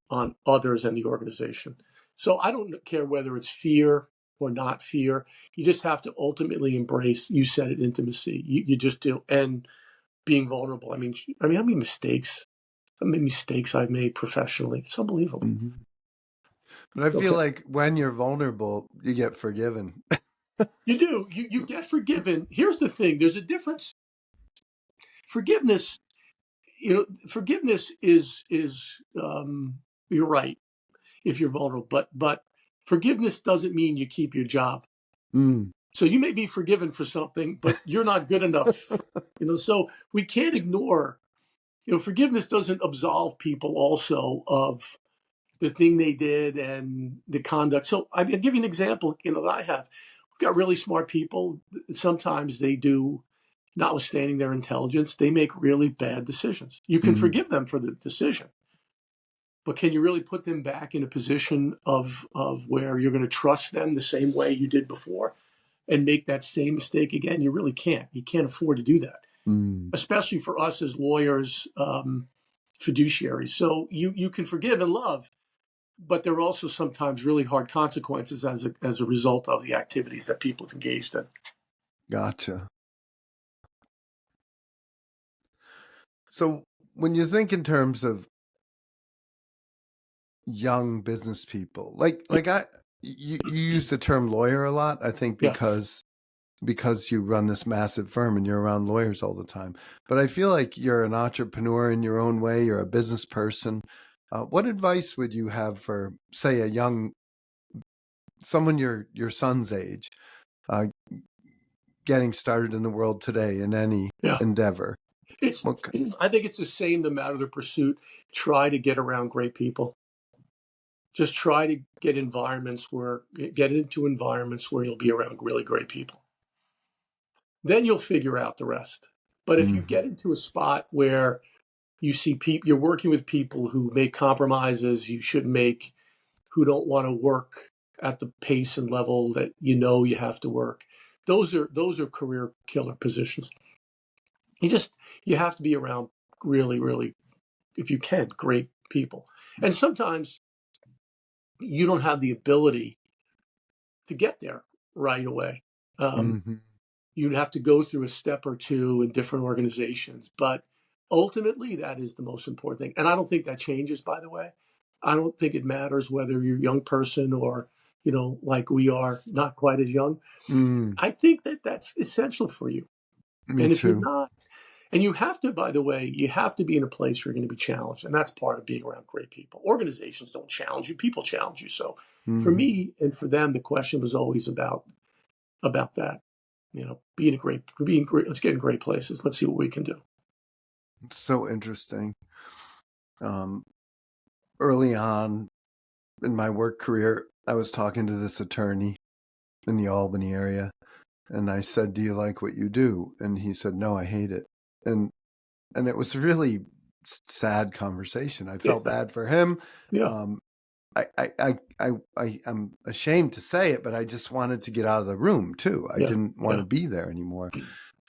others and the organization. So I don't care whether it's fear or not fear. You just have to ultimately embrace. You said it, intimacy. You just do, and being vulnerable. How many mistakes I've made professionally. It's unbelievable. Hmm. But I feel Okay, like when you're vulnerable, you get forgiven. you do. You get forgiven. Here's the thing. There's a difference. Forgiveness. Forgiveness is. You're right if you're vulnerable. But forgiveness doesn't mean you keep your job. Mm. So you may be forgiven for something, but you're not good enough. So we can't ignore. Forgiveness doesn't absolve people also of the thing they did and the conduct. So I'll give you an example. That I have. We've got really smart people. Sometimes they do, notwithstanding their intelligence, they make really bad decisions. You can Mm. forgive them for the decision, but can you really put them back in a position of where you're going to trust them the same way you did before and make that same mistake again? You really can't. You can't afford to do that, Mm. especially for us as lawyers, fiduciaries. So you can forgive and love, but there are also sometimes really hard consequences as a result of the activities that people have engaged in. Gotcha. So when you think in terms of young business people, you use the term lawyer a lot, I think Yeah. because you run this massive firm and you're around lawyers all the time. But I feel like you're an entrepreneur in your own way. You're a business person. What advice would you have for, say, someone your son's age, uh, getting started in the world today in any Yeah. endeavor? It's What, I think it's the same no matter the pursuit. Try to get around great people. Just try to get into environments where you'll be around really great people. Then you'll figure out the rest. But if you mm, get into a spot where you see people, you're working with people who make compromises you should make, who don't want to work at the pace and level that you have to work. Those are career killer positions. You just you have to be around really, really, if you can, great people. And sometimes you don't have the ability to get there right away. Um, mm-hmm, you'd have to go through a step or two in different organizations, but ultimately that is the most important thing. And I don't think that changes, by the way. I don't think it matters whether you're a young person or like we are, not quite as young. mm, I think that that's essential for you. me And if you're too. not, and you have to, by the way, you have to be in a place where you're going to be challenged. And that's part of being around great people. Organizations don't challenge you, people challenge you. So for Mm-hmm. me and for them, the question was always about that. Being great, let's get in great places. Let's see what we can do. It's so interesting. Um, Early on in my work career, I was talking to this attorney in the Albany area, and I said, "Do you like what you do?" And he said, "No, I hate it." And it was a really sad conversation. I felt Yeah. bad for him. Yeah. Um, I'm ashamed to say it, but I just wanted to get out of the room too. I Yeah, didn't want yeah, to be there anymore.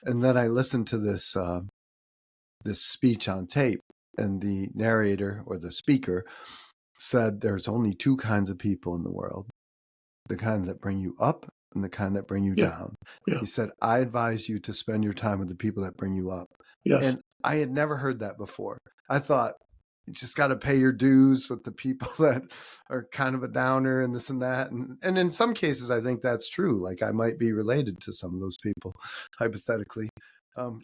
And then I listened to this speech on tape, and the narrator or the speaker said there's only two kinds of people in the world: the kind that bring you up and the kind that bring you yeah, down. yeah. He said, I advise you to spend your time with the people that bring you up. Yes, And I had never heard that before. I thought you just got to pay your dues with the people that are kind of a downer and this and that. And in some cases, I think that's true. Like I might be related to some of those people, hypothetically. Um,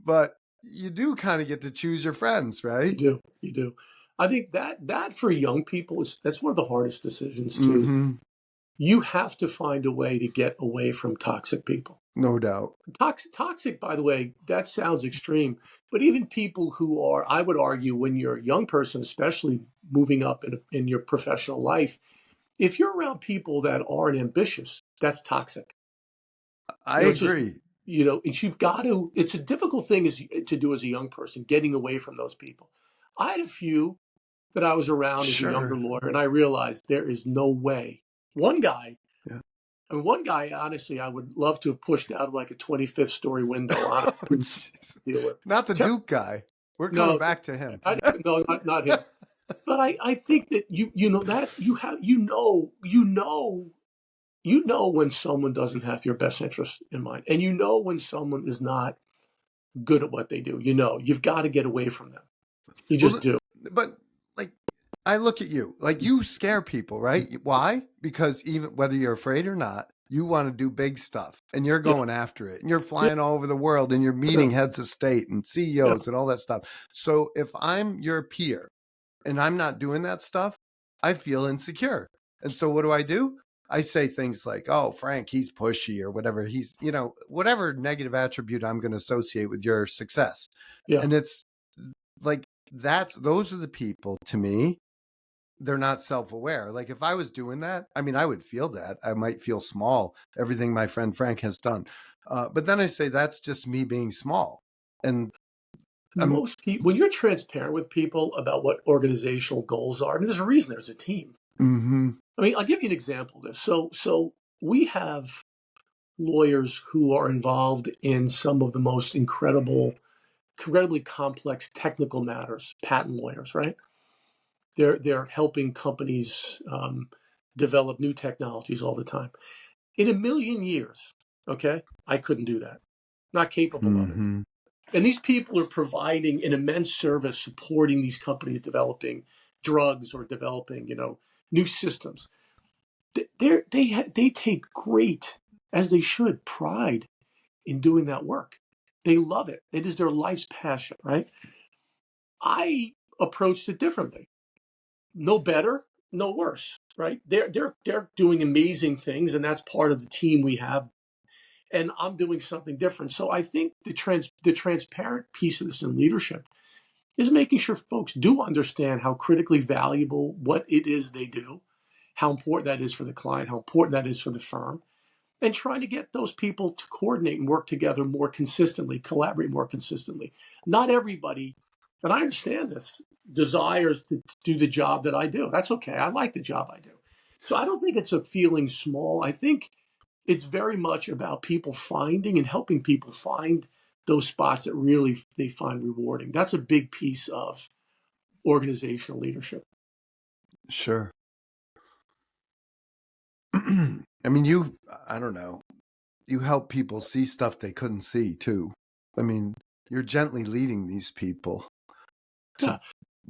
but you do kind of get to choose your friends, you right? do. You do. I think that for young people that's one of the hardest decisions too. Mm-hmm. You have to find a way to get away from toxic people. No doubt. Toxic, by the way, that sounds extreme, but even people who are, I would argue, when you're a young person, especially moving up in your professional life, if you're around people that aren't ambitious, that's toxic. I It's just, agree. it's you've got to. It's a difficult thing to do as a young person, getting away from those people. I had a few that I was around as a younger Sure. lawyer, and I realized there is no way. One guy Yeah. I mean, one guy, honestly, I would love to have pushed out of like a 25th story window. Honestly, Jeez. deal with. Not the Ter- Duke guy. We're coming no, back to him. no, not him. But I think that you know that you know when someone doesn't have your best interest in mind, and you know when someone is not good at what they do. You know, you've got to get away from them. You just Well, do. but like, I look at you, like you scare people, right? Why? Because even whether you're afraid or not, you want to do big stuff and you're Yeah, going after it and you're yeah, flying all over the world and you're yeah, meeting heads of state and yeah, CEOs and all that stuff. So if I'm your peer and I'm not doing that stuff, I feel insecure. And so what do? I say things like, oh, Frank, he's pushy or whatever. He's, whatever negative attribute I'm going to associate with your success. yeah. And it's like, those are the people to me. They're not self-aware. Like if I was doing that, I mean, I would feel that. I might feel small, everything my friend Frank has done. But then I say, that's just me being small. And I'm, Most people, when you're transparent with people about what organizational goals are, I mean, there's a reason there's a team. mm-hmm, I mean, I'll give you an example of this. So we have lawyers who are involved in some of the most incredibly complex technical matters. Patent lawyers, right? They're helping companies develop new technologies all the time. In a million years, okay, I couldn't do that. Not capable of it. mm-hmm. And these people are providing an immense service, supporting these companies developing drugs or developing, new systems. They take great, as they should, pride in doing that work. They love it. It is their life's passion, right? I approached it differently. No better, no worse, right? They're doing amazing things, and that's part of the team we have. And I'm doing something different. So I think the transparent piece of this in leadership is making sure folks do understand how critically valuable what it is they do, how important that is for the client, how important that is for the firm, and trying to get those people to coordinate and work together more consistently, collaborate more consistently. Not everybody, and I understand this, desires to do the job that I do. That's okay. I like the job I do. So I don't think it's a feeling small. I think it's very much about people finding and helping people find those spots that really they find rewarding. That's a big piece of organizational leadership. Sure. I mean, I don't know, you help people see stuff they couldn't see too. I mean, you're gently leading these people to Yeah.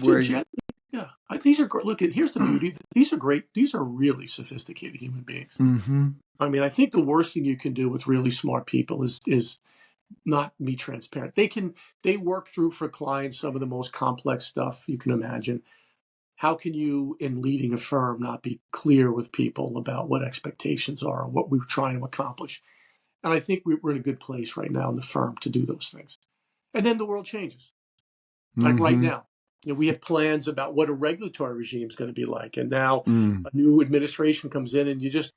where you, Yeah. These are great. Look, here's the beauty. These are great. These are really sophisticated human beings. mm-hmm, I mean, I think the worst thing you can do with really smart people is not be transparent. They work through for clients some of the most complex stuff you can imagine. How can you, in leading a firm, not be clear with people about what expectations are, what we're trying to accomplish? And I think we're in a good place right now in the firm to do those things. And then the world changes. Like right mm-hmm, now, we have plans about what a regulatory regime is going to be like, and now mm. a new administration comes in, and you just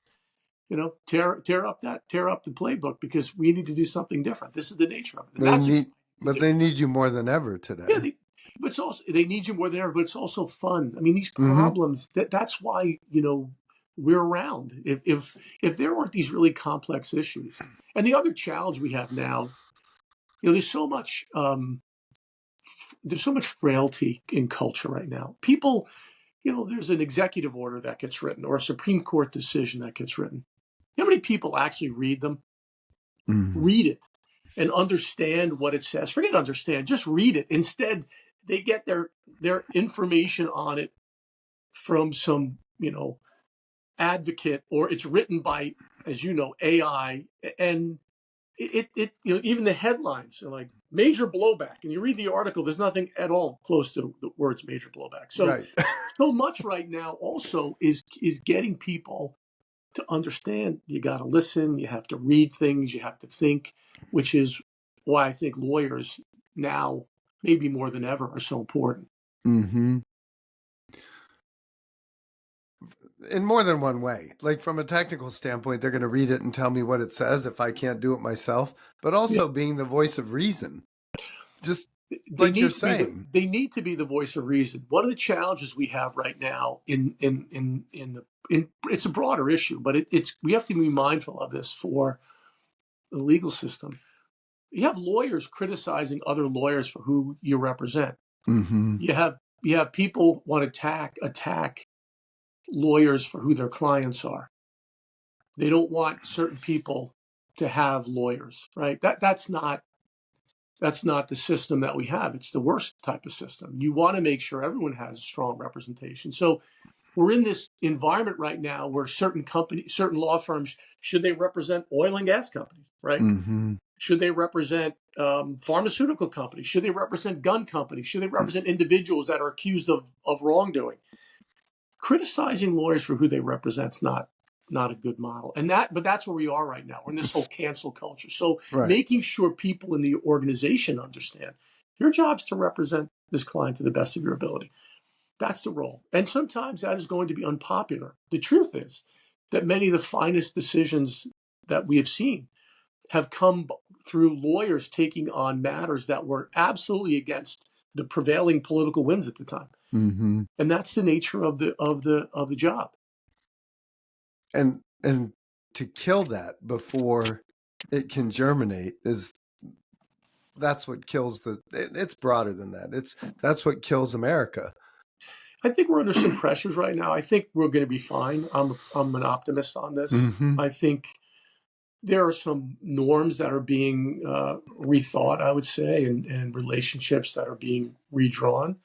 tear up the playbook because we need to do something different. This is the nature of it, and They that's need, exciting to but do. they need you more than ever Yeah, today. but it's also, they need you more than ever, but it's also fun. I mean, these Hmm. problems, that's why, we're around. If there weren't these really complex issues, and the other challenge we have now, there's so much, there's so much frailty in culture right now. People, there's an executive order that gets written or a Supreme Court decision that gets written. How many people actually read them, Hmm. read it, and understand what it says? Forget understand, just read it. Instead, they get their information on it from some, advocate, or it's written by, as you know, AI, and even the headlines are like major blowback, and you read the article, there's nothing at all close to the words major blowback. So Right. so much right now also is getting people to understand you got to listen, you have to read things, you have to think, which is why I think lawyers now, maybe more than ever, are so important. Hmm. In more than one way. Like from a technical standpoint, they're going to read it and tell me what it says if I can't do it myself, but Yeah, also being the voice of reason. Just they like you're need to be saying. the voice of reason. One of the challenges we have right now in it's a broader issue, but it's we have to be mindful of this for the legal system. You have lawyers criticizing other lawyers for who you represent. Hmm. You have people want to attack lawyers for who their clients are. They don't want certain people to have lawyers, right? That's not the system that we have. It's the worst type of system. You want to make sure everyone has strong representation. So we're in this environment right now where certain law firms, should they represent oil and gas companies, right? Hmm. Should they represent pharmaceutical companies? Should they represent gun companies? Should they represent individuals that are accused of wrongdoing? Criticizing lawyers for who they represent is not a good model. But that's where we are right now. We're in this whole cancel culture. So Right. making sure people in the organization understand your job's to represent this client to the best of your ability. That's the role. And sometimes that is going to be unpopular. The truth is that many of the finest decisions that we have seen have come through lawyers taking on matters that were absolutely against the prevailing political winds at the time. Hmm. And that's the nature of the job. And to kill that before it can germinate is that's what kills it's broader than that. That's what kills America. I think we're under some pressures right now. I think we're going to be fine. I'm an optimist on this. Hmm. I think there are some norms that are being rethought, I would say, and relationships that are being redrawn.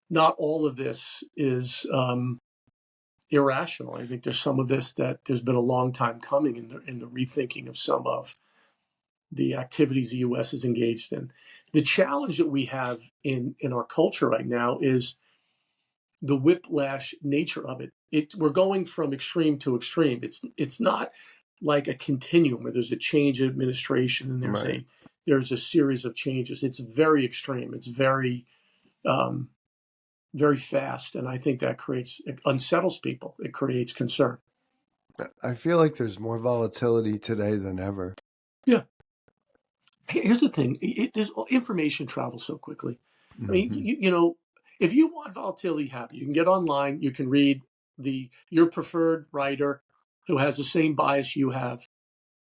Not all of this is irrational. I think there's some of this that there's been a long time coming in the rethinking of some of the activities the U.S. is engaged in. The challenge that we have in our culture right now is the whiplash nature of it. We're going from extreme to extreme. It's not like a continuum where there's a change in administration and Right. there's a series of changes. It's very extreme. It's um, very fast, and I think that it unsettles people. It creates concern. I feel like there's more volatility today than ever. Yeah. Here's the thing: there's information travels so quickly. I mean, Hmm. if you want volatility happen, you can get online. You can read your preferred writer who has the same bias you have.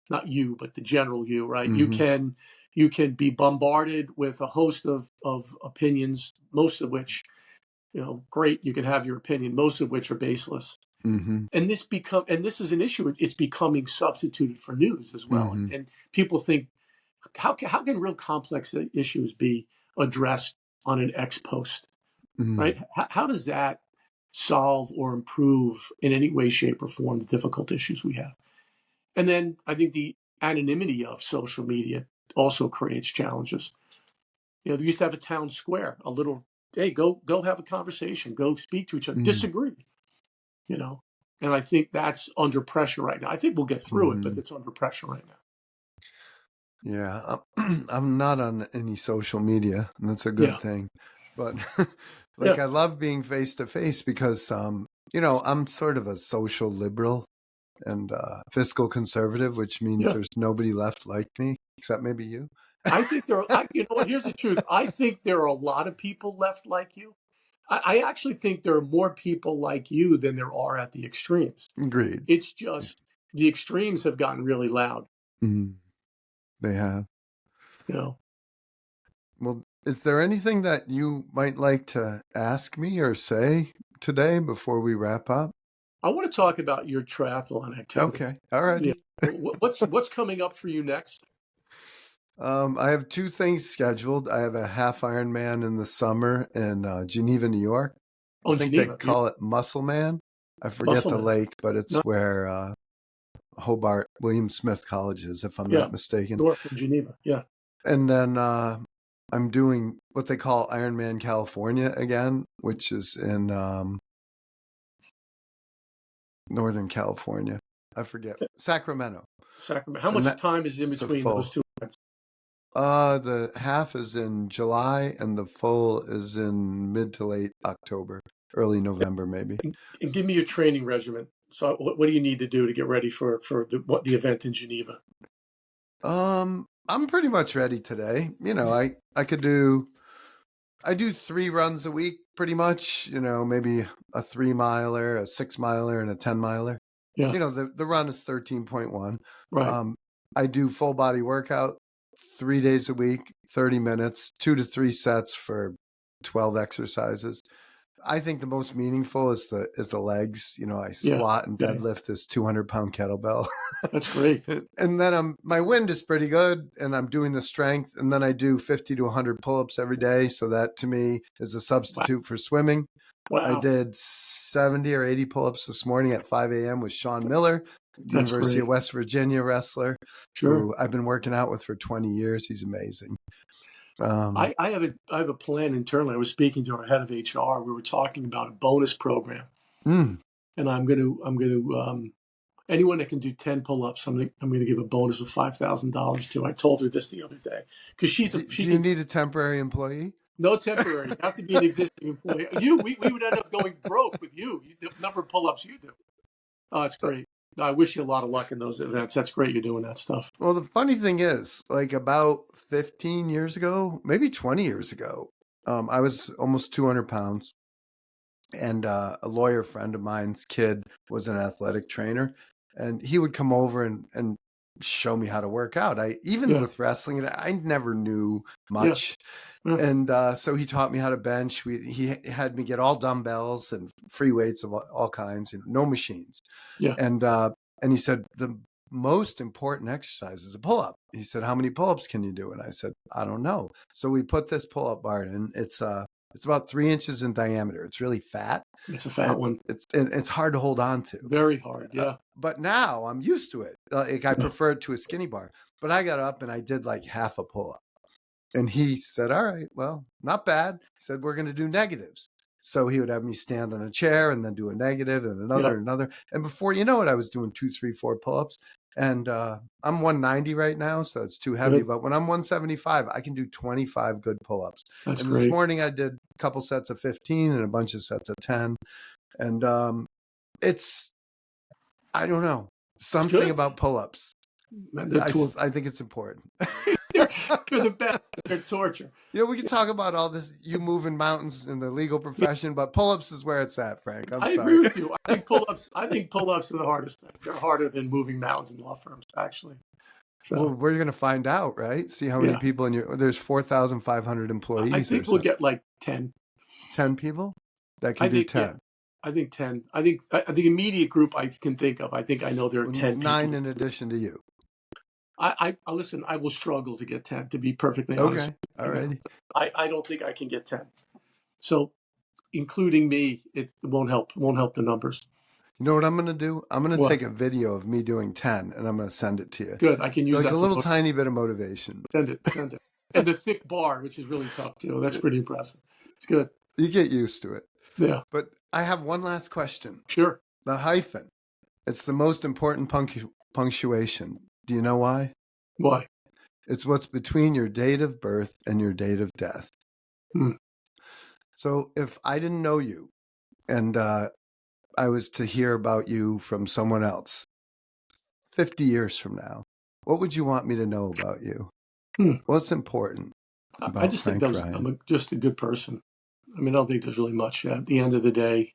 Not you, but the general you, right? You Hmm. can you can be bombarded with a host of opinions, most of which, great. You can have your opinion, most of which are baseless. Hmm. And this is an issue. It's becoming substituted for news as well, and, Hmm. and people think how can real complex issues be addressed on an ex post, Hmm. right? How does that solve or improve in any way, shape, or form the difficult issues we have? And then I think the anonymity of social media also creates challenges. They used to have a town square, a little, hey, go have a conversation, go speak to each other, Hmm. disagree, you know. And I think that's under pressure right now. I think we'll get through it, but Hmm. it's under pressure right now. Yeah, I'm not on any social media, and that's a good Yeah, thing. But like, yeah, I love being face to face because, I'm sort of a social liberal and fiscal conservative, which means yeah. there's nobody left like me except maybe you. I think you know what? Here's the truth. I think there are a lot of people left like you. I actually think there are more people like you than there are at the extremes. Agreed. It's just the extremes have gotten really loud. Mm, they have. You know, Well, is there anything that you might like to ask me or say today before we wrap up? I want to talk about your triathlon activities. Okay. Yeah, Alrighty. what's coming up for you next? I have two things scheduled. I have a half Ironman in the summer in Geneva, New York. I Oh, think they Geneva, yeah. call it Muscle Man. I forget the Muscleman. lake, but it's No, where Hobart William Smith College is, if I'm yeah, not mistaken. north of Geneva. Yeah. And then I'm doing what they call Ironman California again, which is in Northern California. I forget. Sacramento. Sacramento. How And much time is in that's a between full. those two events? The half is in July and the full is in mid to late October, early November maybe. And give me your training regimen. So, what do you need to do to get ready for the event in Geneva? I'm pretty much ready today. You know, I do 3 runs a week pretty much, you know, maybe a 3 miler, a 6 miler, and a 10 miler. Yeah, You know, the run is 13.1. right. Um, I do full body workout 3 days a week, 30 minutes, 2 to 3 sets for 12 exercises. I think the most meaningful is the legs. You know, I Yeah, squat and yeah, deadlift this 200-pound kettlebell. that's great. And then my wind is pretty good and I'm doing the strength. And then I do 50 to 100 pull-ups every day. So that to me is a Wow. substitute for swimming. I Wow, did 70 or 80 pull-ups this morning at 5 a.m. with Sean Miller, that's University of great. West Virginia wrestler, Sure. who I've been working out with for 20 years. He's amazing. I have a plan internally. I was speaking to our head of HR. We were talking about a bonus program, Mm, and I'm going to anyone that can do 10 pull-ups, I'm going to give a bonus of $5,000 to. I told her this the other day because do you need a temporary employee? no temporary. You have to be an existing employee. We would end up going broke with you. The number of pull-ups you do. Oh, it's great. No, I wish you a lot of luck in those events. That's great. You're doing that stuff. Well, the funny thing is, like about 15 years ago, maybe 20 years ago, I was almost 200 pounds. And a lawyer friend of mine's kid was an athletic trainer. And he would come over and show me how to work out. Even Yeah, with wrestling, I never knew yeah, much. yeah, And so he taught me how to bench. He had me get all dumbbells and free weights of all kinds, and no machines. yeah. And he said, the most important exercise is a pull-up. He said, how many pull-ups can you do? And I said, I don't know. So we put this pull-up bar in. It's about 3 inches in diameter. It's really fat. It's a fat And one. it's hard to hold on to. Very hard. Yeah, But now I'm used to it. Like I yeah, prefer it to a skinny bar. But I got up and I did like half a pull-up. And he said, all right, well, not bad. He said, we're going to do negatives. So he would have me stand on a chair and then do a negative and yeah. another. And before you know it, I was doing 2, 3, 4 pull-ups. And I'm 190 right now, so it's too heavy. Good. But when I'm 175, I can do 25 good pull-ups. That's And this great. morning I did a couple sets of 15 and a bunch of sets of 10. And I don't know, It's something good. about pull-ups. Man, they're I think it's important. they're, they're the best. They're torture. You know, we can talk about all this, you moving mountains in the legal profession, but pull-ups is where it's at, Frank. I'm I agree sorry. with you. I think pull-ups. I think pull-ups are the hardest thing. They're harder than moving mountains in law firms, actually. Well, So we're going to find out, right? See how many yeah, people there's 4,500 I employees or think we'll something. get like 10. 10 people that I can do think 10. I think 10. I think the immediate group I can think of. I think I know there are 10 9 people. in addition to you. I listen. I will struggle to get 10. To be perfectly honest, Okay. All righty. I don't think I can get 10. So including me, it won't help. It won't help the numbers. You know what I'm going to do? I'm going to What? take a video of me doing 10 and I'm going to send it to you. Good. I can use Like that a for little tiny bit of motivation. send it. Send it. And the thick bar, which is really tough too. That's pretty impressive. It's good. You get used to it. Yeah. But I have one last question. Sure. The hyphen. It's the most important punctuation. Do you know why? Why? It's what's between your date of birth and your date of death. Hmm. So if I didn't know you and I was to hear about you from someone else 50 years from now, what would you want me to know about you? What's important I about just think Frank Ryan? I'm just a good person. I mean, I don't think there's really much at the end of the day.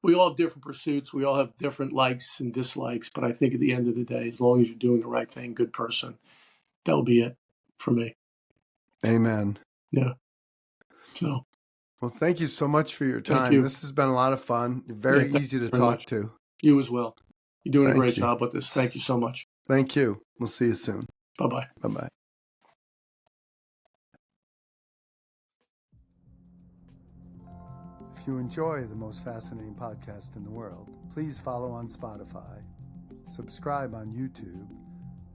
We all have different pursuits. We all have different likes and dislikes. But I think at the end of the day, as long as you're doing the right thing, good person, that will be it for me. Amen. Yeah. So. Well, thank you so much for your Thank time. you. This has been a lot of fun. Yeah, Very thank easy you to very talk much. to. You as well. You're doing a great Thank you. job with this. Thank you so much. Thank you. We'll see you soon. Bye-bye. Bye-bye. If you enjoy the most fascinating podcast in the world, please follow on Spotify, subscribe on YouTube,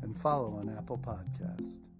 and follow on Apple Podcast.